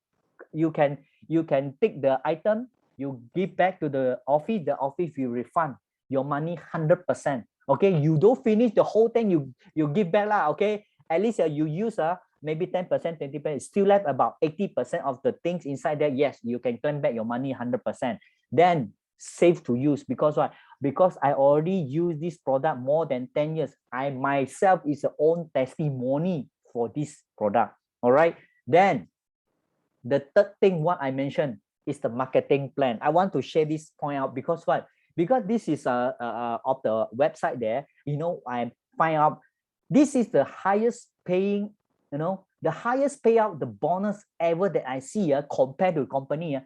take the item, you give back to the office will refund your money 100%. Okay, you don't finish the whole thing, you give back lah. Okay, at least you use maybe 10%, 20%, still left about 80% of the things inside there. Yes, you can claim back your money 100%. Then safe to use. Because what? Because I already use this product more than 10 years. I myself is a own testimony for this product. All right. Then the third thing what I mentioned is the marketing plan. I want to share this point out because what? Because this is of the website there, I find out this is the highest paying, the highest payout, the bonus ever that I see compared to company.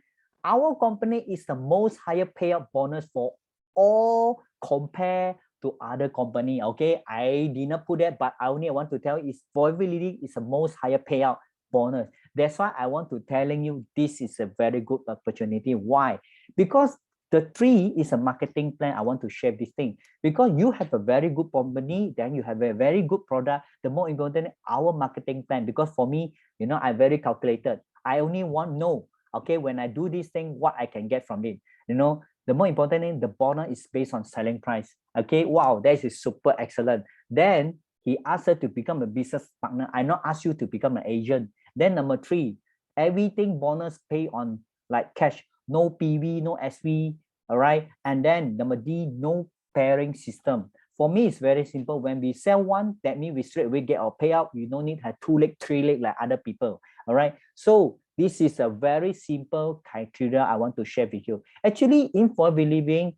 Our company is the most higher payout bonus for all compared to other company. Okay, I did not put that, but I only want to tell you is Forever Living is the most higher payout bonus. That's why I want to telling you this is a very good opportunity. Why? Because the three is a marketing plan. I want to share this thing because you have a very good company, then you have a very good product. The more important, our marketing plan. Because for me, I'm very calculated. I only want to know, okay, when I do this thing, what I can get from it. The more important thing, the bonus is based on selling price. Okay, wow, that is super excellent. Then he asked her to become a business partner. I not ask you to become an agent. Then number 3, everything bonus pay on like cash, no PV, no SV, all right? And then number D, no pairing system. For me, it's very simple. When we sell one, that means we straight away get our payout. You don't need to have 2 leg, 3 leg like other people, all right? So this is a very simple criteria I want to share with you. Actually, in Forever Living,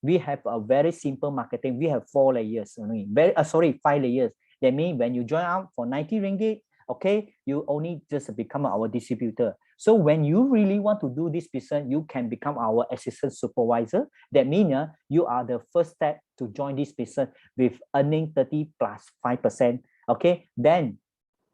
we have a very simple marketing. We have 4 layers only. 5 layers. That means when you join out for 90 ringgit, okay, you only just become our distributor. So when you really want to do this business, you can become our assistant supervisor. That means you are the first step to join this business with earning 30 plus 5%. Okay, then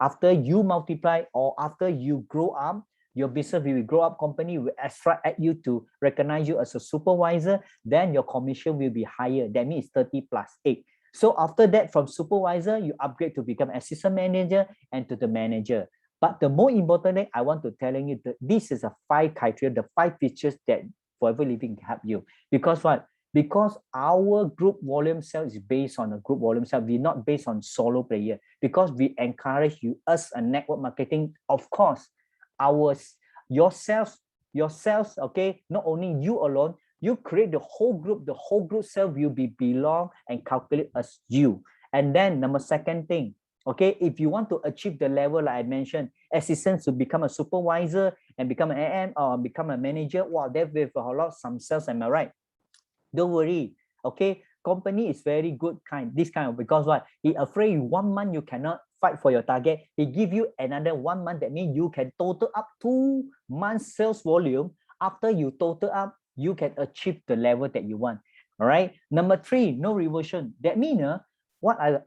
after you multiply or after you grow up, your business will grow up, company will extract at you to recognize you as a supervisor, then your commission will be higher. That means 30 plus 8. So after that, from supervisor, you upgrade to become assistant manager and to the manager. But the more important thing, I want to telling you that this is a 5 criteria, the 5 features that Forever Living can help you. Because what? Because our group volume sale is based on a group volume sale. We're not based on solo player. Because we encourage you as a network marketing, of course, yourselves, okay, not only you alone, you create the whole group self will be belong and calculate as you. And then number second thing, okay, if you want to achieve the level like I mentioned, assistant to become a supervisor and become an AM or become a manager, wow, that with a lot some sales, am I right? Don't worry, okay, company is very good this kind of, because what, he afraid 1 month you cannot fight for your target, he give you another 1 month, that means you can total up 2 months sales volume. After you total up, you can achieve the level that you want. All right, number 3, no reversion. That means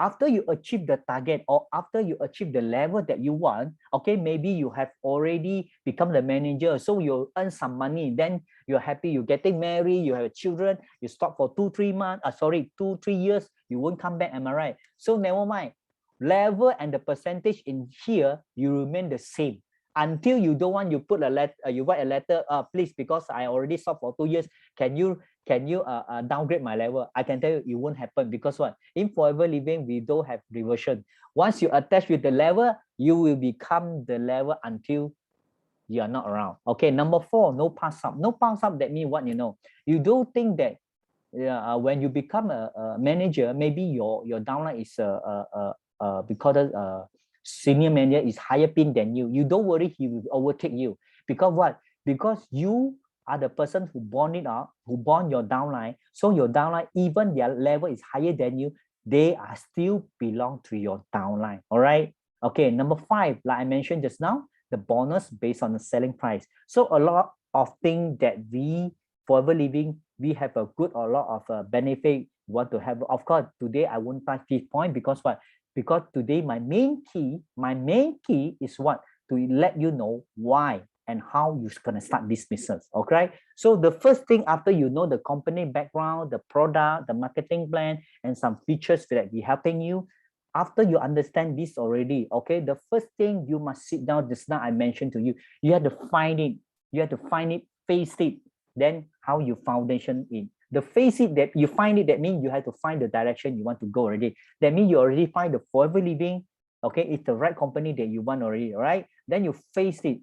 after you achieve the target or after you achieve the level that you want, okay, maybe you have already become the manager, so you earn some money, then you're happy, you're getting married, you have children, you stop for 2-3 months, 2-3 years, you won't come back, am I right? So never mind, level and the percentage in here, you remain the same until you don't want, you put a letter, you write a letter, please, because I already stopped for 2 years, can you downgrade my level? I can tell you it won't happen, because what, in Forever Living we don't have reversion. Once you attach with the level, you will become the level until you are not around. Okay, number 4, no pass up. No pass up, that means what, you don't think that when you become a manager, maybe your downline is because senior manager is higher pin than you. You don't worry, he will overtake you. Because what? Because you are the person who born it up, who born your downline. So your downline, even their level is higher than you, they are still belong to your downline. All right. Okay. Number 5, like I mentioned just now, the bonus based on the selling price. So a lot of things that we Forever Living, we have a good or a lot of benefit want to have. Of course, today I won't touch 5th point, because what? Because today my main key is what? To let you know why and how you're going to start this business. Okay, so the first thing, after you know the company background, the product, the marketing plan, and some features that be helping you, after you understand this already, okay, the first thing you must sit down. Just now I mentioned to you, you have to find it, face it, then how you foundation it. The face it, that you find it, that means you have to find the direction you want to go already. That means you already find the Forever Living, okay, it's the right company that you want already, all right? Then you face it,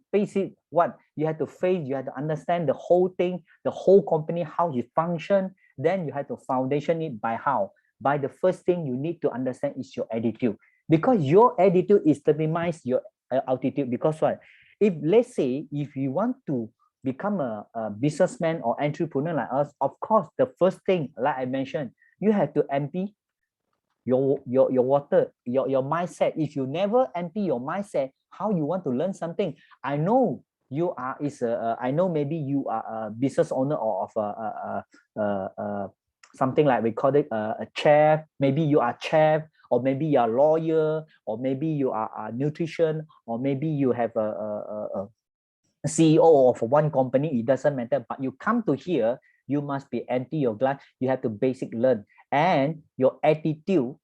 what? You have to face, you have to understand the whole thing, the whole company, how it function. Then you have to foundation it by how? By the first thing you need to understand is your attitude. Because your attitude is determines your altitude. Because what? If, let's say, if you want to become a businessman or entrepreneur like us, of course, the first thing, like I mentioned, you have to empty your water, your mindset. If you never empty your mindset, how you want to learn something? I know you are I know maybe you are a business owner or of something like we call it a chef. Maybe you are chef, or maybe you are lawyer, or maybe you are a nutrition, or maybe you have a CEO of one company. It doesn't matter, but you come to here, you must be empty your glass. You have to basic learn, and your attitude,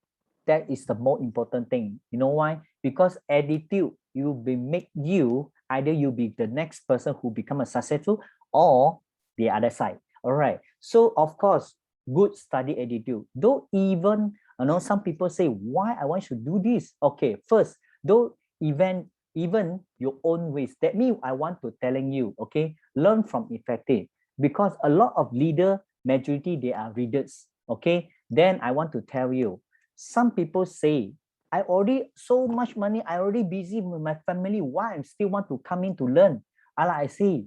that is the most important thing. You know why? Because attitude, you be make you, either you be the next person who become a successful, or the other side. All right, so of course, good study attitude. Don't even, some people say, why I want to do this? Okay, first, don't even your own ways. That means I want to telling you, okay, learn from effective, because a lot of leader, majority, they are readers. Okay, then I want to tell you, some people say, I already so much money, I already busy with my family, why I still want to come in to learn? I say,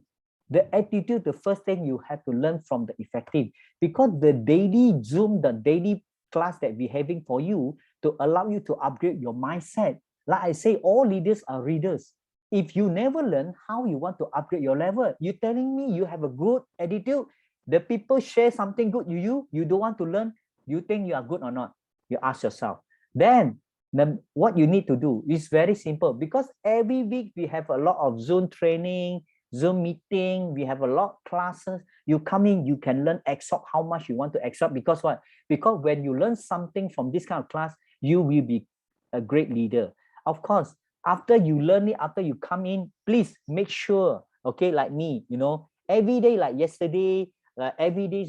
the attitude, the first thing you have to learn from the effective, because the daily Zoom, the daily class that we're having for you to allow you to upgrade your mindset. Like I say, all leaders are readers. If you never learn how you want to upgrade your level, you're telling me you have a good attitude, the people share something good, you don't want to learn, you think you are good or not? You ask yourself. Then what you need to do is very simple, because every week we have a lot of Zoom training, Zoom meeting, we have a lot of classes. You come in, you can learn, absorb how much you want to absorb. Because what? Because when you learn something from this kind of class, you will be a great leader. Of course, after you learn it, after you come in, please make sure, okay, like me, every day, like yesterday, every day,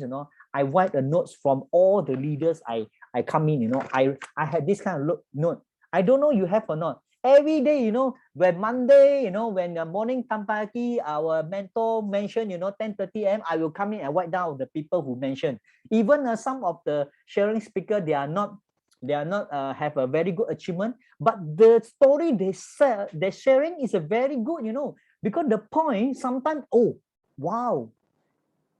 I write the notes from all the leaders I come in, I had this kind of note. I don't know you have or not. Every day, when Monday, when the morning tampaki, our mentor mentioned, 10:30 a.m., I will come in and write down the people who mentioned. Even some of the sharing speaker, they are not have a very good achievement, but the story they're sharing is a very good, because the point sometimes, oh, wow,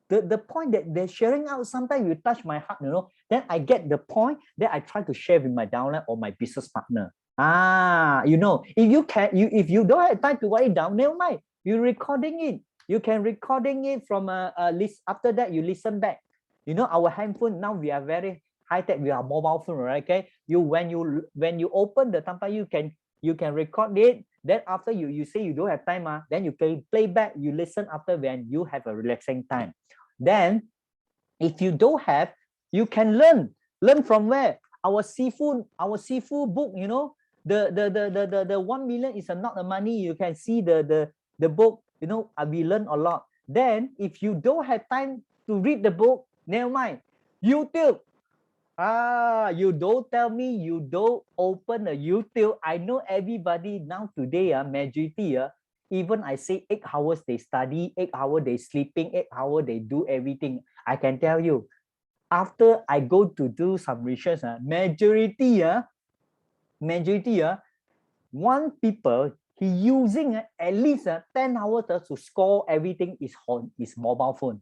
the point that they're sharing out, sometimes you touch my heart, then I get the point, then I try to share with my downline or my business partner. If you don't have time to write it down, never mind. You're recording it. You can recording it from a list. After that, you listen back. Our handphone now, we are very high tech. We are mobile phone, right? Okay. When you open the tampa, you can record it. Then after you say you don't have time, then you can play back. You listen after when you have a relaxing time. Then, if you don't have, you can learn. Learn from where? Our seafood book, the 1 million is not the money. You can see the book, we learn a lot. Then if you don't have time to read the book, never mind. YouTube. You don't tell me you don't open a YouTube. I know everybody now today, majority, even I say 8 hours they study, 8 hours they sleeping, 8 hours they do everything. I can tell you, after I go to do some research, majority, one people he using at least 10 hours to score everything is on his mobile phone.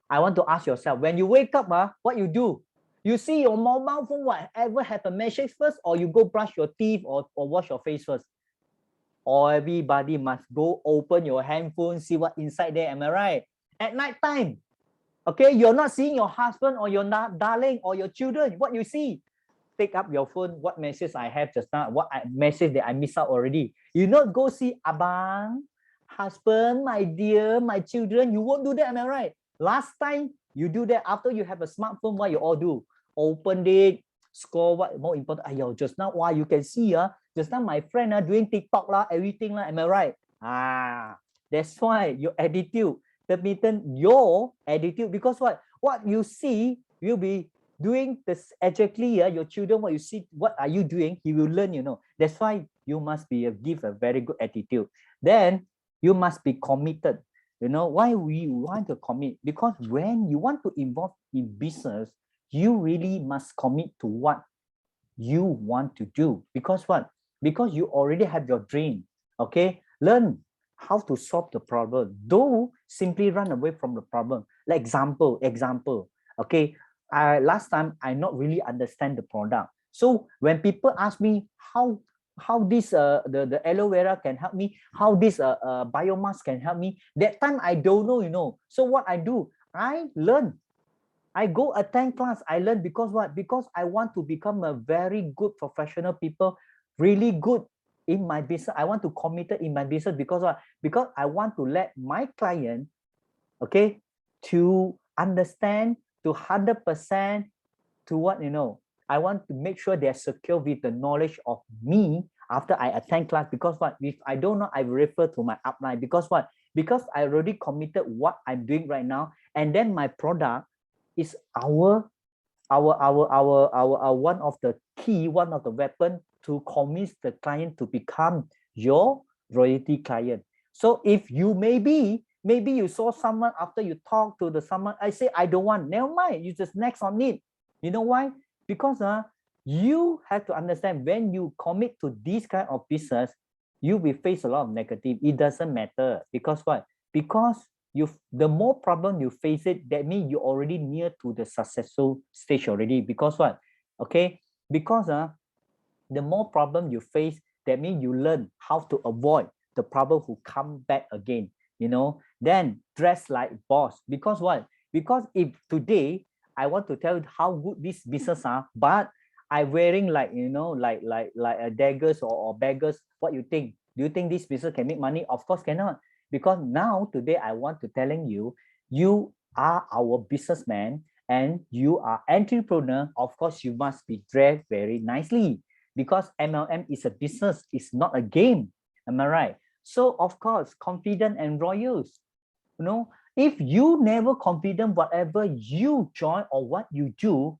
I want to ask yourself, when you wake up, what you do? You see your mobile phone, whatever have a message first, or you go brush your teeth or wash your face first? Or everybody must go open your handphone, see what inside there, am I right? At night time, okay, you're not seeing your husband or your darling or your children. What you see? Take up your phone, what message I have just now, message that I miss out already. You not go see abang, husband, my dear, my children. You won't do that, am I right? Last time you do that after you have a smartphone, what you all do? Open it, score what more important. Just now, you can see, just now my friend doing TikTok everything am I right? That's why your attitude, your attitude, because what you see will be doing this exactly. Your children, what you see, what are you doing? He will learn. That's why you must give a very good attitude. Then you must be committed. Why we want to commit? Because when you want to involve in business, you really must commit to what you want to do. Because what? Because you already have your dream. Okay, learn how to solve the problem. Don't simply run away from the problem. Like example. Okay, last time I not really understand the product. So when people ask me how this the aloe vera can help me, how this biomass can help me, that time I don't know. So what I do, I learn. I go attend class. I learn because what? Because I want to become a very good professional people, really good in my business. I want to commit in my business because what? Because I want to let my client, okay, to understand to 100% to what I want to make sure they're secure with the knowledge of me after I attend class. Because what? If I don't know, I refer to my upline. Because what? Because I already committed what I'm doing right now, and then my product is our one of the key, one of the weapon to convince the client to become your royalty client. So if you maybe you saw someone after you talk to someone, I say I don't want, never mind, you just next on it. You know why? Because you have to understand, when you commit to this kind of business, you will face a lot of negative. It doesn't matter. Because what? Because the more problem you face it, that means you're already near to the successful stage already. Because what? Okay, because the more problem you face, that means you learn how to avoid the problem who come back again. Then dress like boss. Because what? Because if today I want to tell you how good this business are, but I wearing like a daggers or beggars, what you think? Do you think this business can make money? Of course cannot. Because now today I want to telling you, you are our businessman and you are entrepreneur. Of course, you must be dressed very nicely, because MLM is a business, it's not a game. Am I right? So of course, confident and royals. If you never confident whatever you join or what you do,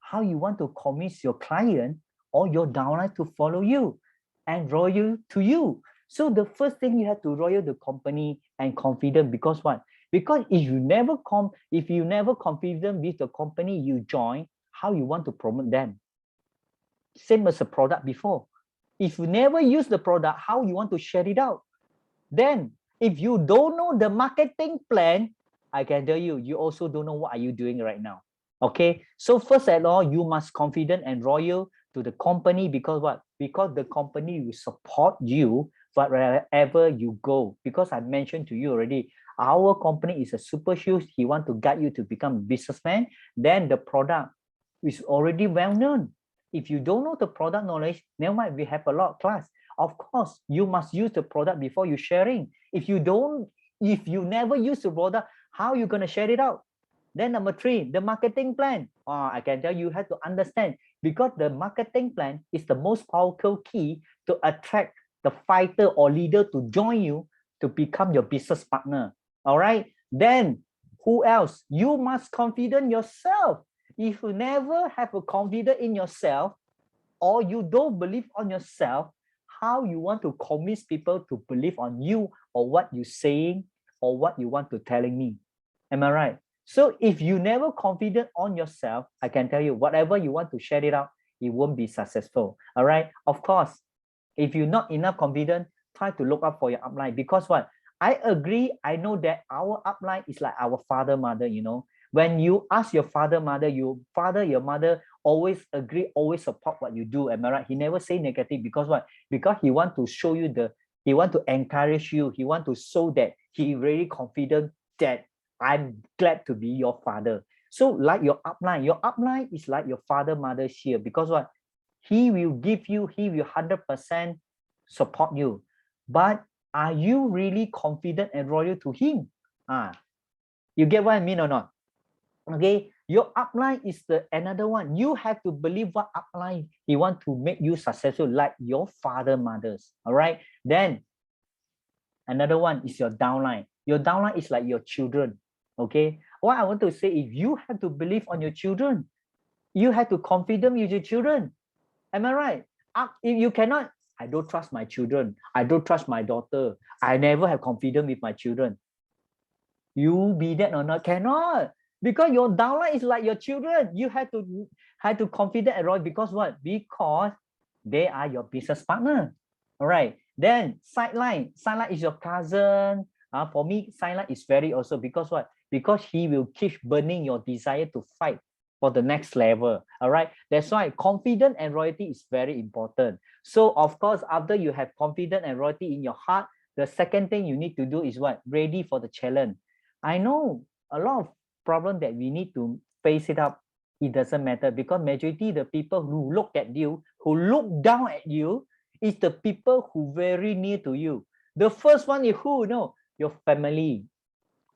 how you want to convince your client or your downline to follow you? and loyal to you. So the first thing you have to loyal the company and confident, because what? Because if you never confident with the company you join, how you want to promote them? Same as a product before. If you never use the product, how you want to share it out? Then if you don't know the marketing plan, I can tell you, you also don't know what are you doing right now. Okay, so first of all, you must confident and loyal to the company, because what? Because the company will support you wherever you go. Because I mentioned to you already, our company is a super huge. He want to guide you to become a businessman. Then the product is already well known. If you don't know the product knowledge, never mind, we have a lot of class. Of course, you must use the product before you sharing. If you never use the product, how are you going to share it out? Then number 3, the marketing plan. I can tell you have to understand, because the marketing plan is the most powerful key to attract the fighter or leader to join you to become your business partner. All right. Then who else? You must confident yourself. If you never have a confidence in yourself, or you don't believe on yourself, how you want to convince people to believe on you or what you're saying or what you want to telling me? Am I right? So if you never confident on yourself, I can tell you, whatever you want to share it out, it won't be successful. All right. Of course, if you're not enough confident, try to look up for your upline, because what? I agree. I know that our upline is like our father, mother, you know. When you ask your father, mother, your mother always agree, always support what you do. Am I right? He never say negative, because what? Because he want to show you he want to encourage you. He want to show that he really confident that I'm glad to be your father. So like your upline is like your father, mother here, because what? He will give you, he will 100% support you. But are you really confident and loyal to him? You get what I mean or not? Okay, your upline is another one. You have to believe what upline he want to make you successful, like your father, mothers. All right. Then another one is your downline. Your downline is like your children. Okay. What I want to say, if you have to believe on your children, you have to confident with your children. Am I right? If you cannot, I don't trust my children. I don't trust my daughter. I never have confidence with my children. You be that or not? Cannot. Because your downline is like your children. You have to confident and loyal, because what? Because they are your business partner. All right. Then sideline is your cousin. For me, sideline is very also, because what? Because he will keep burning your desire to fight for the next level. All right. That's why confidence and loyalty is very important. So of course, after you have confidence and loyalty in your heart, the second thing you need to do is what? Ready for the challenge. I know a lot of problem that we need to face it up. It doesn't matter, because majority the people who look at you, who look down at you, is the people who very near to you. The first one is who? No, your family.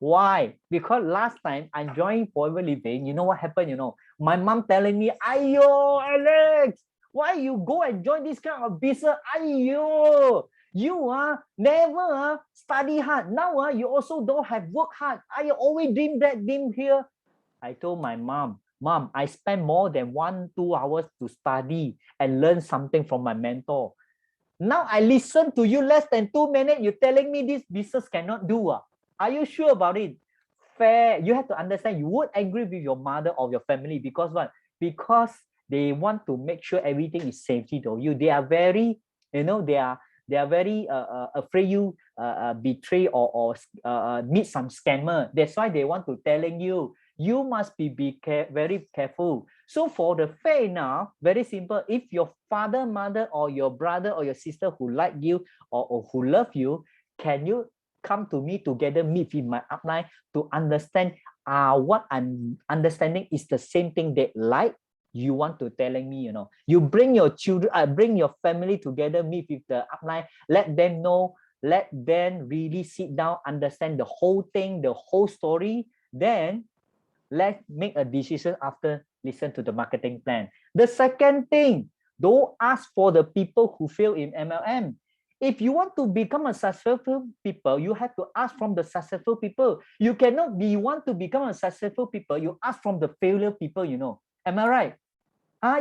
Why? Because last time I joined Forever Living, you know what happened? You know, my mom telling me, "Ayo, Alex, why you go and join this kind of business? Ayo, you never study hard. Now you also don't have work hard. I always dream that, dream here." I told my mom, I spend more than 1-2 hours to study and learn something from my mentor. Now I listen to you less than 2 minutes. You're telling me this business cannot do. Are you sure about it? Fair. You have to understand, you would agree with your mother or your family, because what? Because they want to make sure everything is safety to you. They are very, they are very afraid you betray or meet some scammer. That's why they want to telling you, you must be very careful. So for the fair now, very simple. If your father, mother, or your brother or your sister who like you or who love you, can you come to me together, meet with my upline to understand what I'm understanding is the same thing they like? You want to telling me, you bring your children, bring your family together, meet with the upline, let them know, let them really sit down, understand the whole thing, the whole story. Then let's make a decision after listen to the marketing plan. The second thing, don't ask for the people who fail in MLM. If you want to become a successful people, you have to ask from the successful people. You cannot be want to become a successful people, you ask from the failure people, Am I right?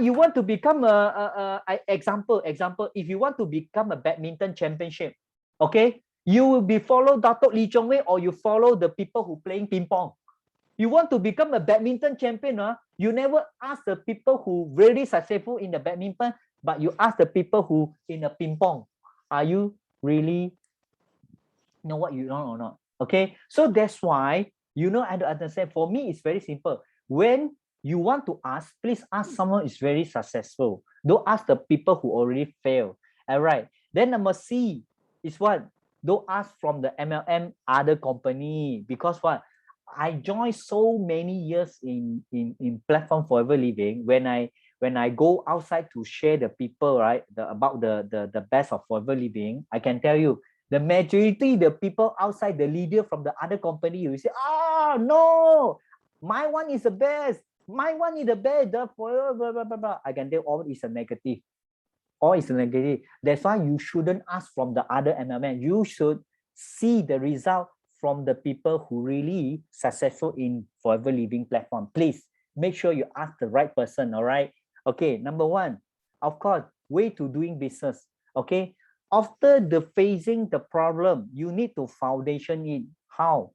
You want to become example. If you want to become a badminton championship, okay, you will be follow Dato Lee Chong Wei, or you follow the people who playing ping pong. You want to become a badminton champion, you never ask the people who really successful in the badminton, but you ask the people who in the ping pong. Are you really know what you know or not? Okay, so that's why I have to understand. For me, it's very simple. When you want to ask, please ask someone is very successful. Don't ask the people who already failed. All right. Then number C is what? Don't ask from the MLM other company, because what? I joined so many years in platform forever living. When I go outside to share the people, right, about the best of forever living, I can tell you the majority, the people outside, the leader from the other company, you say, no, my one is the best. My one is the best. The forever, blah, blah, blah, blah. I can tell all is a negative. All is a negative. That's why you shouldn't ask from the other MLM. You should see the result from the people who really successful in forever living platform. Please make sure you ask the right person. All right. Okay. Number one, of course, way to doing business. Okay. After the facing the problem, you need to foundation it. How?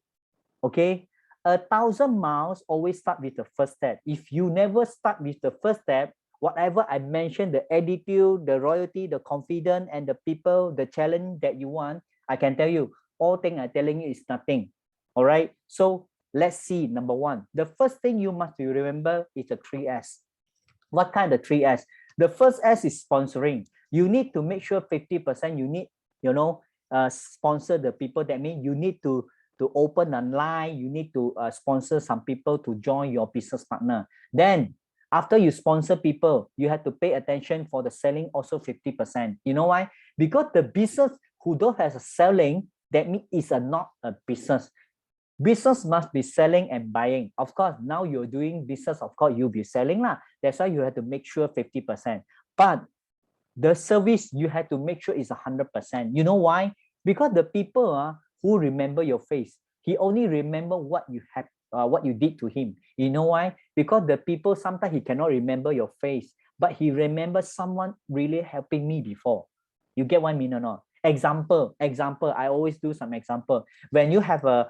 Okay. 1,000 miles always start with the first step. If you never start with the first step, whatever I mentioned, the attitude, the loyalty, the confidence, and the people, the challenge that you want, I can tell you, all thing I'm telling you is nothing. All right. So let's see. Number one, the first thing you must remember is the 3S. What kind of 3S? The first S is sponsoring. You need to make sure 50% you need, sponsor the people. That means you need to open a line. You need to sponsor some people to join your business partner. Then after you sponsor people, you have to pay attention for the selling also 50%. You know why? Because the business who don't have a selling, that means it's not a business. Business must be selling and buying. Of course, now you're doing business, of course, you'll be selling lah. That's why you have to make sure 50%. But the service, you have to make sure it's 100%. You know why? Because the people who remember your face, he only remember what you have, what you did to him. You know why? Because the people, sometimes he cannot remember your face, but he remembers someone really helping me before. You get what I mean or not? Example, I always do some example. When you have a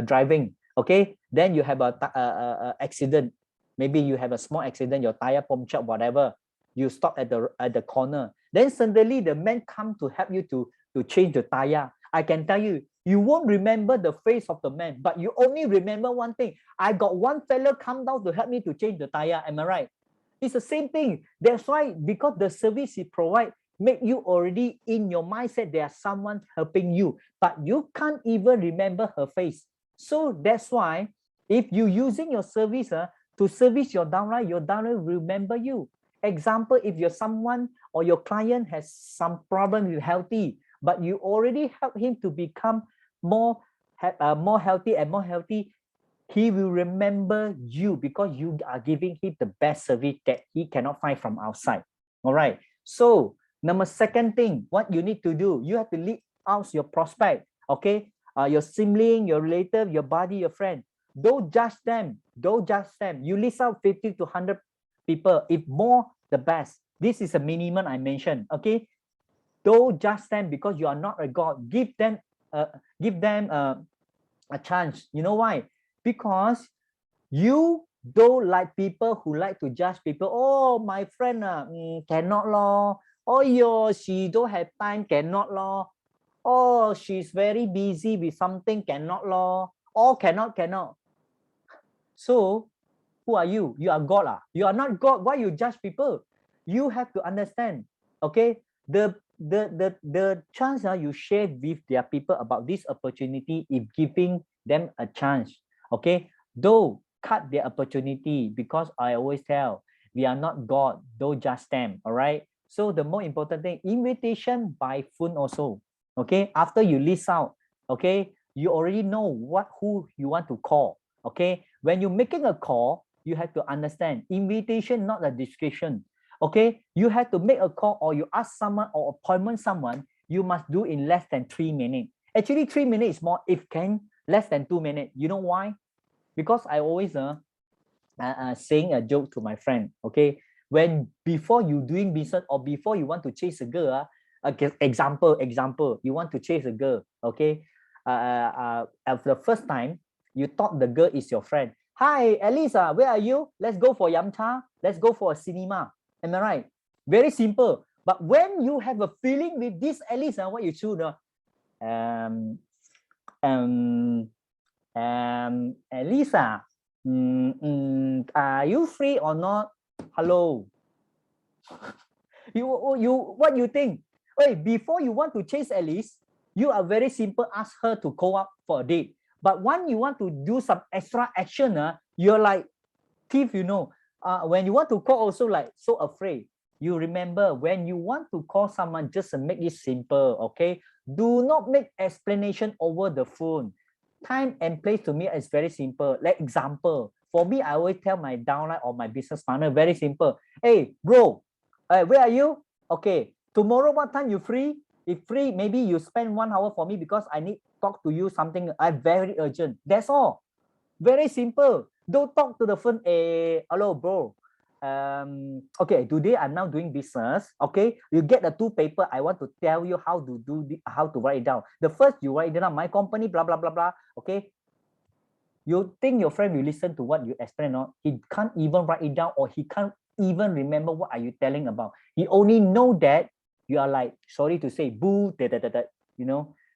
driving, okay, then you have a accident. Maybe you have a small accident, your tire punctured, whatever. You stop at the corner. Then suddenly the man come to help you to change the tire. I can tell you, you won't remember the face of the man, but you only remember one thing. I got one fellow come down to help me to change the tire. Am I right? It's the same thing. That's why, because the service he provide make you already in your mindset there's someone helping you, but you can't even remember her face. So that's why if you using your service to service your downline will remember you. Example, if you're someone or your client has some problem with healthy, but you already help him to become more healthy, he will remember you because you are giving him the best service that he cannot find from outside. All right. So second thing, what you need to do, you have to lead out your prospect. Okay. Your sibling, your relative, your buddy, your friend. Don't judge them. You list out 50 to 100 people. If more, the best. This is a minimum I mentioned. Okay. Don't judge them because you are not a God. Give them a chance. You know why? Because you don't like people who like to judge people. Oh, my friend, cannot law. Oh, she don't have time, cannot law. Oh, she's very busy with something, cannot law. Oh, cannot. So, who are you? You are God. You are not God. Why you judge people? You have to understand. Okay, the chance you share with their people about this opportunity is giving them a chance. Okay, don't cut their opportunity, because I always tell, we are not God. Don't judge them. All right. So the more important thing, invitation by phone also. Okay, after you list out, okay, you already know who you want to call. Okay, when you're making a call, you have to understand invitation, not a discretion. Okay, you have to make a call or you ask someone or appointment someone, you must do in less than 3 minutes. Actually, 3 minutes is more, if can, less than 2 minutes. You know why? Because I always saying a joke to my friend. Okay, when before you doing business or before you want to chase a girl, example, you want to chase a girl. Okay, at the first time you thought the girl is your friend. Hi, Elisa, where are you? Let's go for yum cha. Let's go for a cinema. Am I right? Very simple. But when you have a feeling with this Elisa, what you should Elisa, are you free or not? Hello. What you think? Wait, before you want to chase Alice, you are very simple, ask her to go up for a date. But when you want to do some extra action, you're like thief, when you want to call also like so afraid. You remember when you want to call someone, just make it simple, okay? Do not make explanation over the phone. Time and place to me is very simple. Like example, for me, I always tell my downline or my business partner, very simple. Hey, bro, where are you? Okay, tomorrow what time you free? If free, maybe you spend 1 hour for me because I need to talk to you something very urgent. That's all. Very simple. Don't talk to the phone. Hello, bro. Okay, today I'm now doing business. Okay, you get the 2 paper. I want to tell you how to do how to write it down. The first you write it down, my company, blah blah blah blah. Okay. You think your friend will listen to what you explain or not? He can't even write it down, or he can't even remember what are you telling about. He only know that you are like, sorry to say, boo,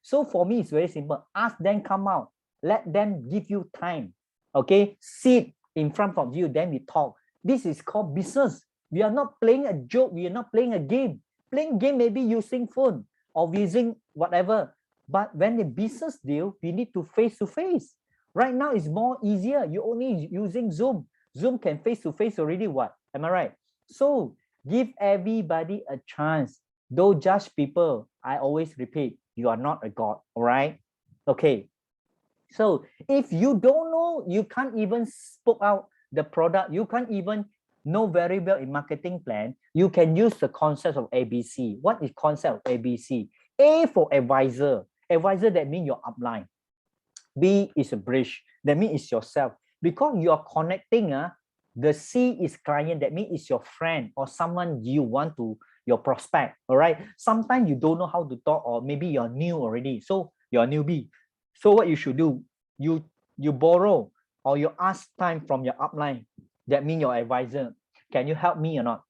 So for me, it's very simple. Ask them come out. Let them give you time. Okay, sit in front of you, then we talk. This is called business. We are not playing a joke. We are not playing a game. Playing game maybe using phone or using whatever. But when the business deal, we need to face to face. Right now, it's more easier. You only using Zoom. Zoom can face to face already. What? Am I right? So give everybody a chance. Don't judge people. I always repeat, you are not a god. All right. Okay. So if you don't know, you can't even spoke out the product, you can't even know very well in marketing plan, you can use the concept of ABC. What is concept of ABC? A for advisor. Advisor, that means your upline. B is a bridge. That means it's yourself. Because you are connecting, the C is client. That means it's your friend or someone you want to, your prospect. All right. Sometimes you don't know how to talk, or maybe you're new already. So you're a newbie. So what you should do, you borrow or you ask time from your upline. That means your advisor. Can you help me or not?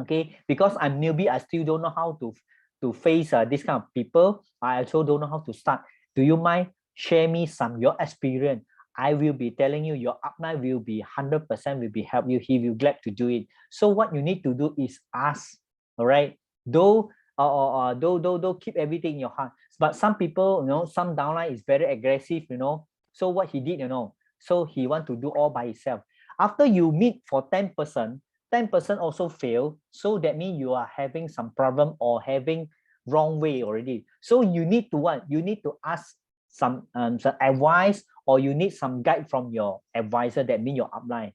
Okay, because I'm newbie, I still don't know how to face this kind of people. I also don't know how to start. Do you mind share me some your experience? I will be telling you, your upline will be 100% will be help you. He will glad to do it. So what you need to do is ask. All right, don't keep everything in your heart. But some people, some downline is very aggressive, So what he did, so he want to do all by himself. After you meet for 10%, 10% also fail. So that means you are having some problem or having wrong way already. So you need to what? You need to ask some advice, or you need some guide from your advisor. That means your upline.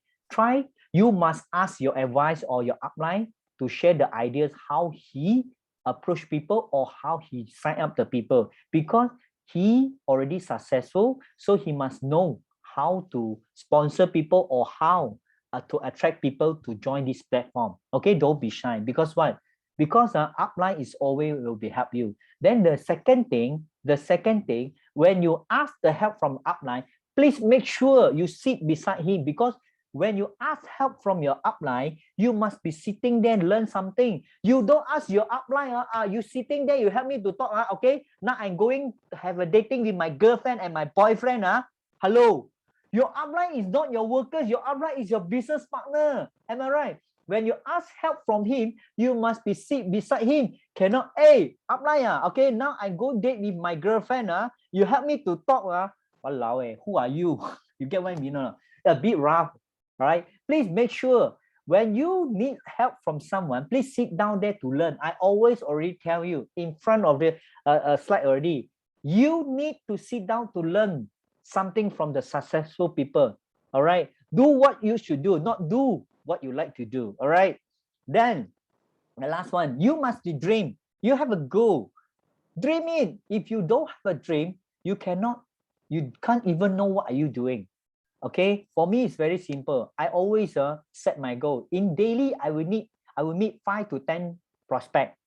You must ask your advice or your upline to share the ideas how he approach people or how he sign up the people, because he already successful. So he must know how to sponsor people or how to attract people to join this platform. Okay, don't be shy. Because what? Because upline is always will be help you. Then the second thing, when you ask the help from upline, please make sure you sit beside him, because when you ask help from your upline, you must be sitting there and learn something. You don't ask your upline, you sitting there, you help me to talk, okay? Now I'm going to have a dating with my girlfriend and my boyfriend. Hello. Your upline is not your workers. Your upline is your business partner. Am I right? When you ask help from him, you must be sit beside him. Cannot, hey, upline, okay, now I go date with my girlfriend. You help me to talk. Walao, who are you? You get what I mean? A bit rough. All right. Please make sure when you need help from someone, please sit down there to learn. I always already tell you in front of the slide already. You need to sit down to learn something from the successful people. All right. Do what you should do, not do what you like to do. All right. Then the last one, you must dream. You have a goal. Dream it. If you don't have a dream, you can't even know what are you doing. Okay, for me it's very simple. I always set my goal. In daily, I will meet 5 to 10 prospect.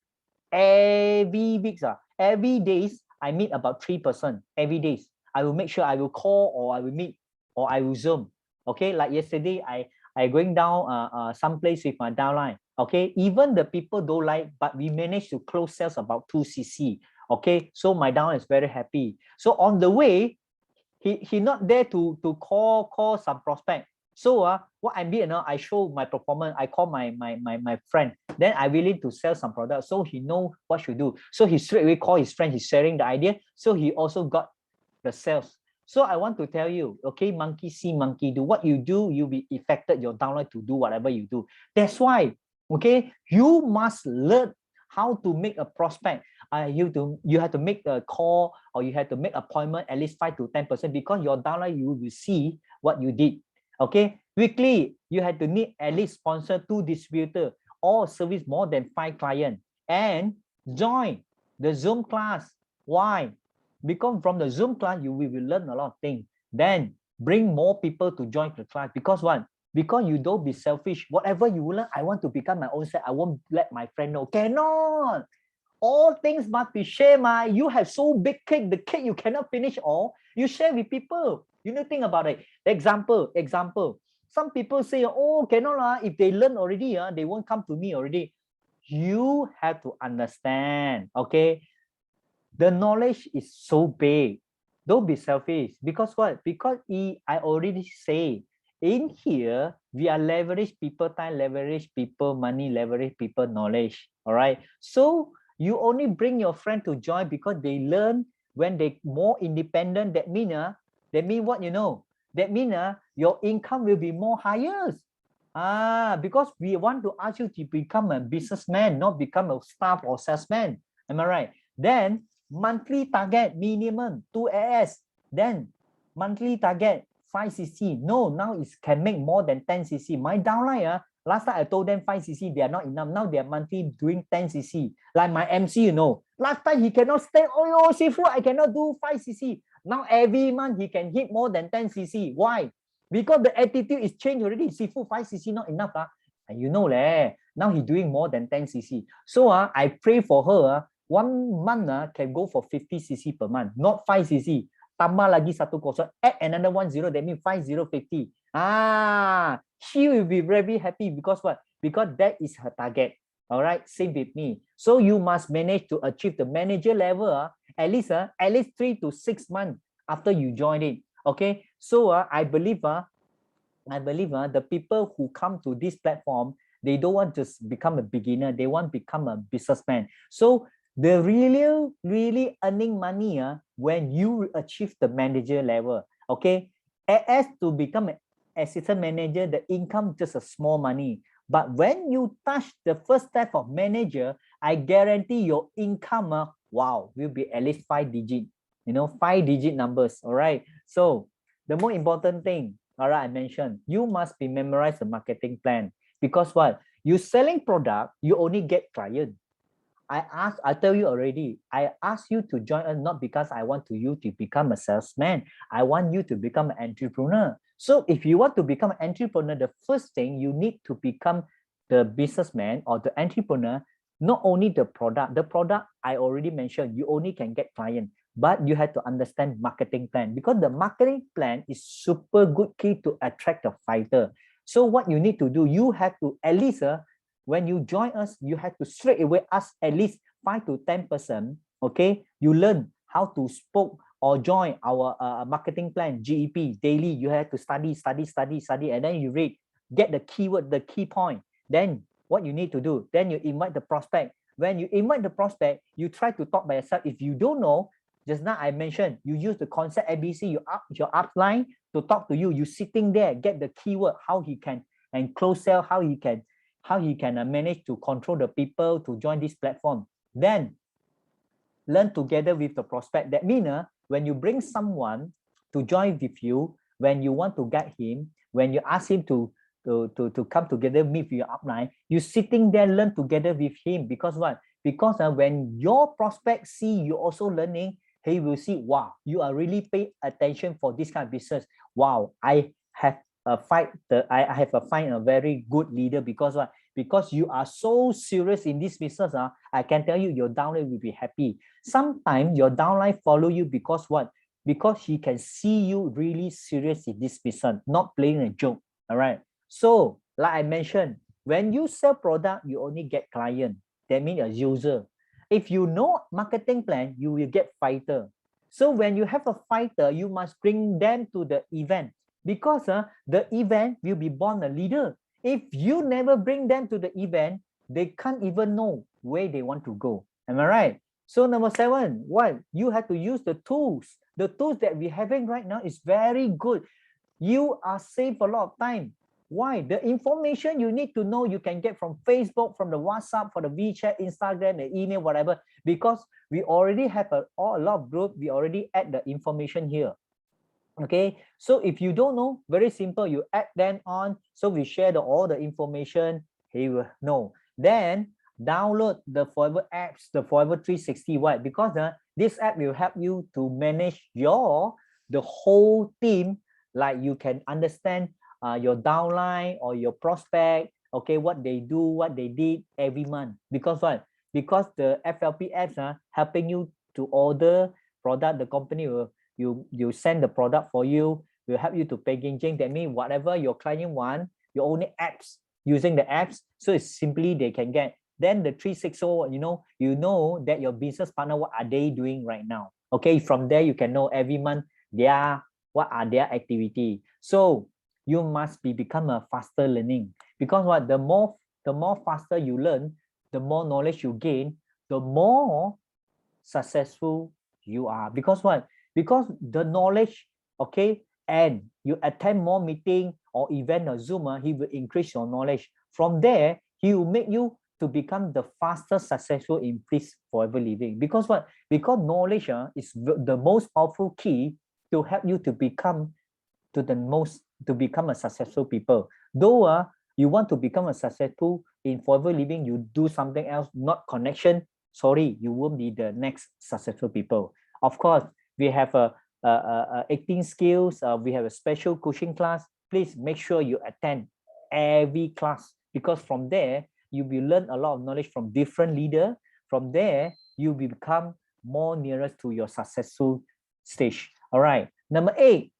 Every week, every days, I meet about 3%. Every days, I will make sure I will call or I will meet or I will Zoom. Okay, like yesterday, I going down someplace with my downline. Okay, even the people don't like, but we managed to close sales about 2cc. Okay, so my downline is very happy. So on the way, he not there to call some prospect. So what I did, I show my performance. I call my friend. Then I willing to sell some products. So he know what should do. So he straight away call his friend. He's sharing the idea. So he also got the sales. So I want to tell you, okay, monkey see, monkey do. What you do, you'll be affected your downline to do whatever you do. That's why, okay, you must learn how to make a prospect. You have to make a call or you have to make appointment at least 5 to 10% because your downline, you will see what you did. Okay, weekly, you have to need at least sponsor 2 distributors or service more than 5 clients and join the Zoom class. Why? Because from the Zoom class, you will learn a lot of things. Then bring more people to join the class. Because what? Because you don't be selfish. Whatever you learn, I want to become my own self. I won't let my friend know. Cannot. All things must be shared. You have so big cake. The cake you cannot finish all. You share with people. You need to think about it. Example. Some people say, oh, cannot. If they learn already, they won't come to me already. You have to understand. Okay. The knowledge is so big. Don't be selfish. Because what? Because I already say, in here, we are leverage people time, leverage people money, leverage people knowledge. All right. So you only bring your friend to join because they learn when they more independent. That mean what you know? That mean your income will be more higher. Because we want to ask you to become a businessman, not become a staff or salesman. Am I right? Then monthly target minimum 2 AS. Then monthly target 5cc. No, now it can make more than 10cc. My downline, last time I told them 5cc, they are not enough. Now they are monthly doing 10cc. Like my MC, last time he cannot stand, oh, Sifu, I cannot do 5cc. Now every month he can hit more than 10cc. Why? Because the attitude is changed already. Sifu, 5cc not enough. And now he's doing more than 10cc. So I pray for her. 1 month can go for 50cc per month, not 5cc. Tambah lagi 1 kosong, add another 10, that means 5050. She will be very happy because what? Because that is her target. All right, same with me. So you must manage to achieve the manager level at least 3 to 6 months after you join it. Okay, so I believe the people who come to this platform, they don't want to become a beginner, they want to become a businessman. So the really earning money when you achieve the manager level. Okay, as to become an assistant manager, the income just a small money. But when you touch the first step of manager, I guarantee your income, wow, will be at least 5 digit. 5 digit numbers. All right. So the more important thing, all right, I mentioned, you must be memorize the marketing plan. Because what? You selling product, you only get client. I tell you already, I ask you to join us not because I want you to become a salesman. I want you to become an entrepreneur. So if you want to become an entrepreneur, the first thing you need to become the businessman or the entrepreneur, not only the product I already mentioned, you only can get client, but you have to understand marketing plan because the marketing plan is super good key to attract a fighter. So what you need to do, you have to at least when you join us, you have to straight away ask at least 5 to 10%. Okay, you learn how to spoke or join our marketing plan, GEP, daily. You have to study, and then you read, get the keyword, the key point. Then what you need to do, then you invite the prospect. When you invite the prospect, you try to talk by yourself. If you don't know, just now I mentioned, you use the concept ABC, you up your upline to talk to you. You sitting there, get the keyword, how he can, and close sell, how he can manage to control the people to join this platform. Then learn together with the prospect. That means when you bring someone to join with you, when you want to guide him, when you ask him to come together, meet your upline, you sitting there, learn together with him. Because what? Because when your prospect see you also learning, he will see, wow, you are really pay attention for this kind of business. Wow, I have I have find a very good leader because what? Because you are so serious in this business. I can tell you your downline will be happy. Sometimes your downline follow you because what? Because he can see you really serious in this business, not playing a joke. All right. So, like I mentioned, when you sell product, you only get client. That means a user. If you know marketing plan, you will get fighter. So when you have a fighter, you must bring them to the event because the event will be born a leader. If you never bring them to the event, they can't even know where they want to go. Am I right? So number 7, what? You have to use the tools. The tools that we're having right now is very good. You are save a lot of time. Why? The information you need to know you can get from Facebook, from the WhatsApp, from the WeChat, Instagram, the email, whatever, because we already have a lot of group. We already add the information here. Okay, so if you don't know, very simple, you add them on. So we share all the information, he will know. Then download the Forever apps, the Forever 360. Why? Because this app will help you to manage the whole team. Like you can understand your downline or your prospect, okay, what they do, what they did every month. Because what? Because the FLP apps are helping you to order product. The company will you send the product for you, will help you to packaging. That means whatever your client want, your own apps, using the apps, so it's simply they can get. Then the 360, you know that your business partner, what are they doing right now? Okay, from there you can know every month what are their activity. So you must become a faster learning, because what, the more faster you learn, the more knowledge you gain, the more successful you are. Because what? Because the knowledge, okay, and you attend more meeting or event or Zoom, he will increase your knowledge. From there, he will make you to become the fastest successful in this Forever Living. Because what? Because knowledge is the most powerful key to help you to become a successful people. Though you want to become a successful in Forever Living, you do something else, not connection, sorry, you won't be the next successful people. Of course, we have acting skills. We have a special coaching class. Please make sure you attend every class, because from there, you will learn a lot of knowledge from different leaders. From there, you will become more nearest to your successful stage. All right. Number 8,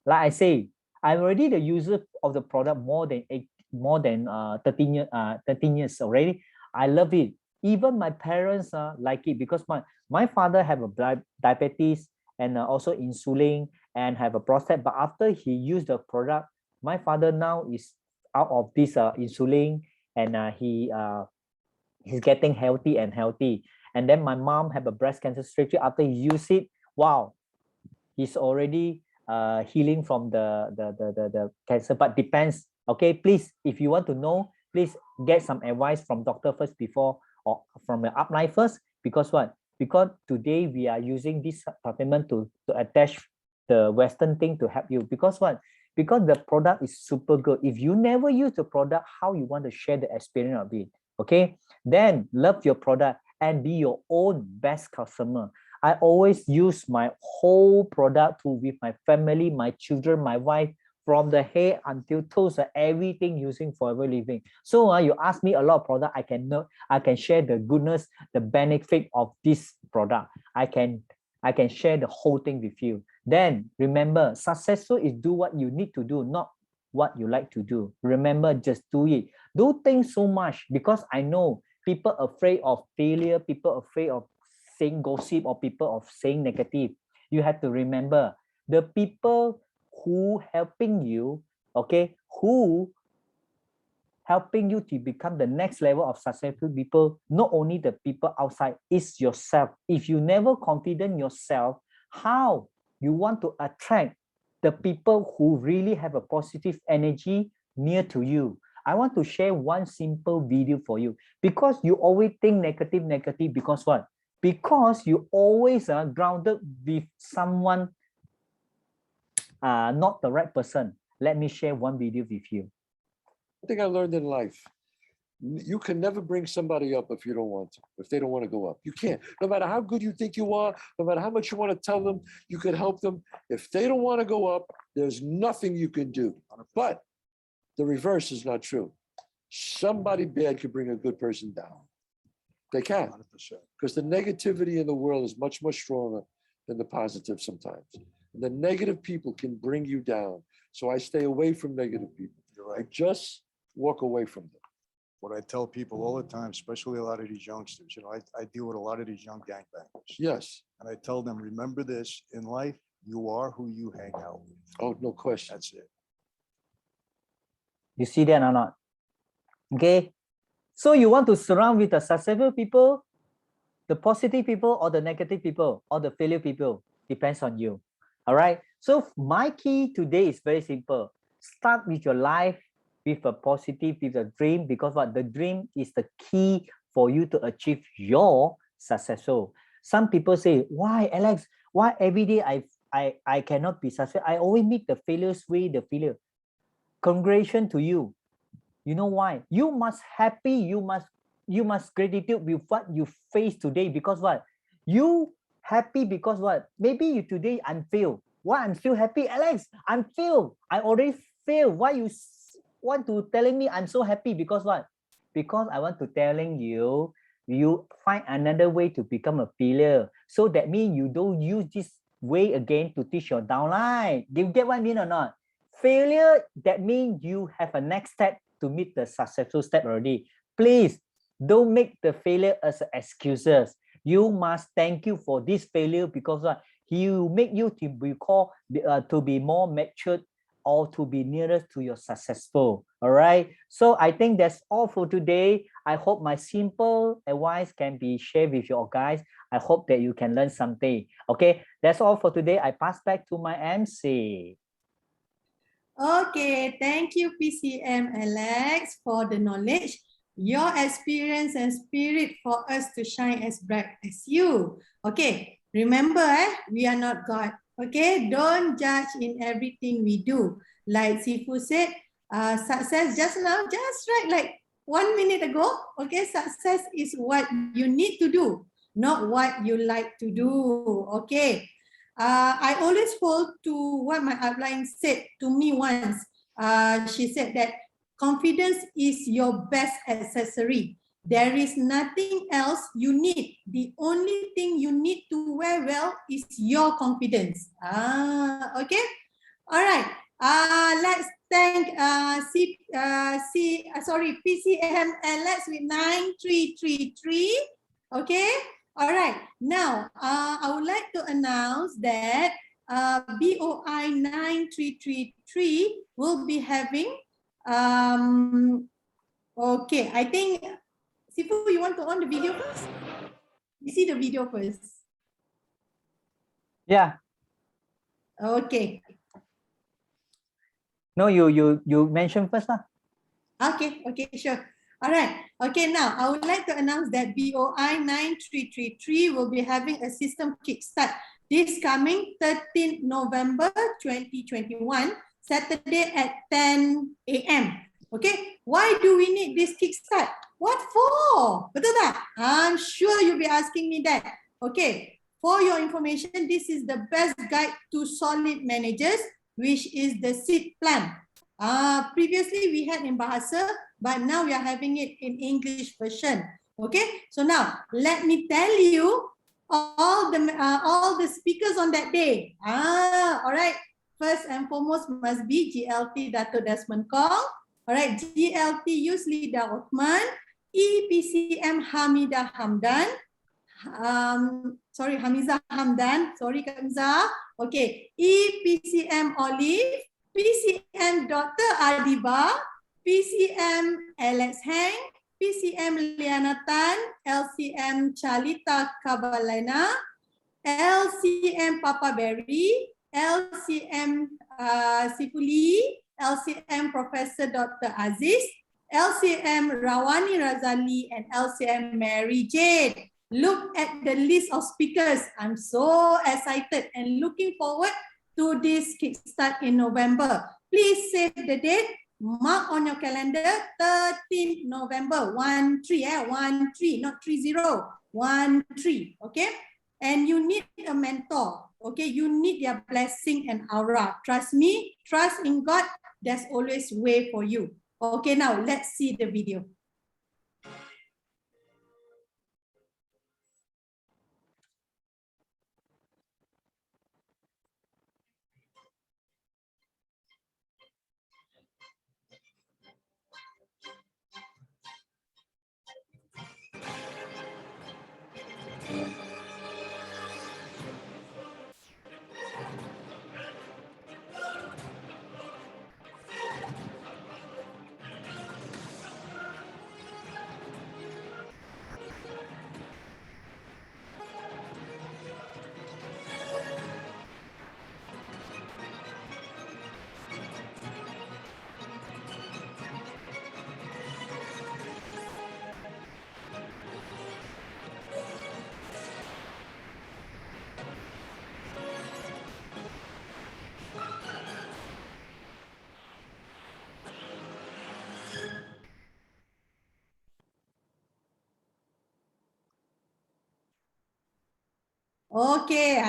like I say, I'm already the user of the product more than 13 years already. I love it. Even my parents like it, because my father have a diabetes and also insulin and have a prostate. But after he used the product, my father now is out of this insulin, and he's getting healthy. And then my mom have a breast cancer surgery. After he used it, wow, he's already healing from the cancer. But depends. Okay, please, if you want to know, please get some advice from doctor first before, or from the upline first. Because what? Because today we are using this supplement to attach the Western thing to help you. Because what? Because the product is super good. If you never use the product, how you want to share the experience of it? Okay, then love your product and be your own best customer. I always use my whole product with my family, my children, my wife, from the head until toes, everything using Forever Living. So you ask me a lot of product, I can share the goodness, the benefit of this product. I can share the whole thing with you. Then remember, successful is do what you need to do, not what you like to do. Remember, just do it. Don't think so much, because I know people afraid of failure, people afraid of saying gossip, or people of saying negative. You have to remember, the people who helping you, okay, who helping you to become the next level of successful people, not only the people outside, it's yourself. If you never confident yourself, how you want to attract the people who really have a positive energy near to you? I want to share one simple video for you, because you always think negative, because what? Because you always are grounded with someone not the right person. Let me share one video with you. I think I learned in life, you can never bring somebody up if you don't want to, if they don't want to go up. You can't. No matter how good you think you are, no matter how much you want to tell them, you could help them. If they don't want to go up, There's nothing you can do. But the reverse is not true. Somebody bad could bring a good person down. They can. 100%. Because the negativity in the world is much, much stronger than the positive sometimes. And the negative people can bring you down. So I stay away from negative people. You're I right. just walk away from them. What I tell people all the time, especially a lot of these youngsters, you know, I deal with a lot of these young gangbangers. Yes. And I tell them, remember this, in life, you are who you hang out with. Oh, no question. That's it. You see that or not? Okay. So you want to surround with the successful people, the positive people, or the negative people, or the failure people? Depends on you. All right. So my key today is very simple. Start with your life with a positive, with a dream, because what the dream is the key for you to achieve your successful. Some people say, why, Alex? Why every day I cannot be successful? I always meet the failures way the failure. Congratulations to you. You know why? You must happy. You must gratitude with what you face today, because what? You happy because what? Maybe you today I'm fail. Why I'm still happy, Alex? I'm fail. I already fail. Why you want to telling me I'm so happy? Because what? Because I want to telling you, you find another way to become a failure. So that means you don't use this way again to teach your downline. Do you get what I mean or not? Failure, that means you have a next step to meet the successful step already. Please don't make the failure as excuses. You must thank you for this failure, because he will make you to be called to be more matured or to be nearer to your successful. All right. So I think that's all for today. I hope my simple advice can be shared with you guys. I hope that you can learn something. Okay. That's all for today. I pass back to my MC. Okay, thank you, PCM Alex, for the knowledge, your experience and spirit for us to shine as bright as you. Okay, remember, we are not God. Okay, don't judge in everything we do. Like Sifu said, success just now, just right, like 1 minute ago. Okay, success is what you need to do, not what you like to do. Okay. I always hold to what my upline said to me once. She said that confidence is your best accessory. There is nothing else you need. The only thing you need to wear well is your confidence. Okay. All right. Let's thank PCM Alex with 9333. Okay. All right. Now, I would like to announce that BOI 9333 will be having, okay, I think, Sifu, you want to on the video first? You see the video first. Yeah. Okay. No, you mention first lah. Okay, sure. All right. Okay, now I would like to announce that BOI 9333 will be having a system kickstart this coming 13th November 2021, Saturday at 10 a.m. Okay, why do we need this kickstart? What for? Betul tak? I'm sure you'll be asking me that. Okay, for your information, this is the best guide to solid managers, which is the seed plan. Previously we had in Bahasa, but now we are having it in English version. Okay, so now let me tell you all the speakers on that day. All right. First and foremost must be GLT Dato Desmond Kong. All right, GLT Yuslida Othman, EPCM Hamidah Hamdan. Hamizah Hamdan. Sorry, Hamizah. Okay, EPCM Olive, PCM Dr. Adiba, PCM Alex Heng, PCM Liana Tan, LCM Charlita Kabalena, LCM Papa Berry, LCM Sifuli, LCM Professor Dr. Aziz, LCM Rawani Razali, and LCM Mary Jade. Look at the list of speakers. I'm so excited and looking forward to this kickstart in November. Please save the date. Mark on your calendar, 13th November, 13, 13, not 30, 13, okay? And you need a mentor. Okay, you need their blessing and aura. Trust me, trust in God. There's always way for you. Okay, now let's see the video. Okay,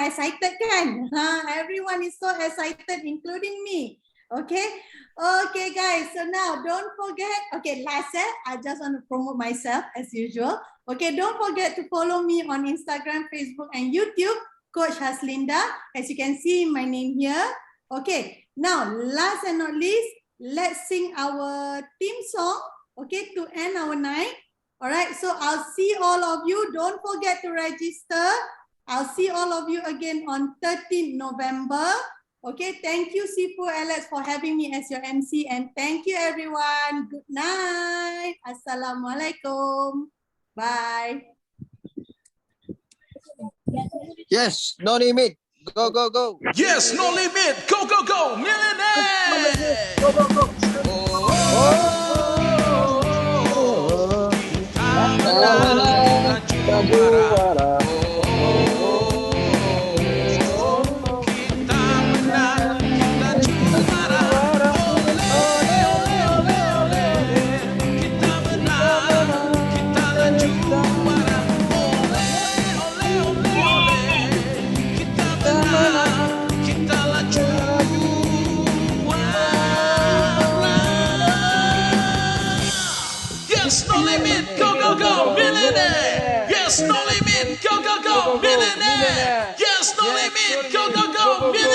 excited kan? Everyone is so excited, including me. Okay, okay guys, so now don't forget, okay, last I just want to promote myself as usual. Okay, don't forget to follow me on Instagram, Facebook, and YouTube, Coach Haslinda, as you can see my name here. Okay, now last and not least, let's sing our theme song, okay, to end our night. All right, so I'll see all of you. Don't forget to register. I'll see all of you again on 13th November. Okay, thank you, Sifu Alex, for having me as your MC. And thank you, everyone. Good night. Assalamualaikum. Bye. Yes, no limit. Go, go, go. Yes, no limit. Go, go, go. Millionaire. Go, go, go. Yes, no limit. Go, go, go. Millionaire. Yes, no limit. Go, go, go. Millionaire. Yes, no limit. Go, go, go. Millionaire.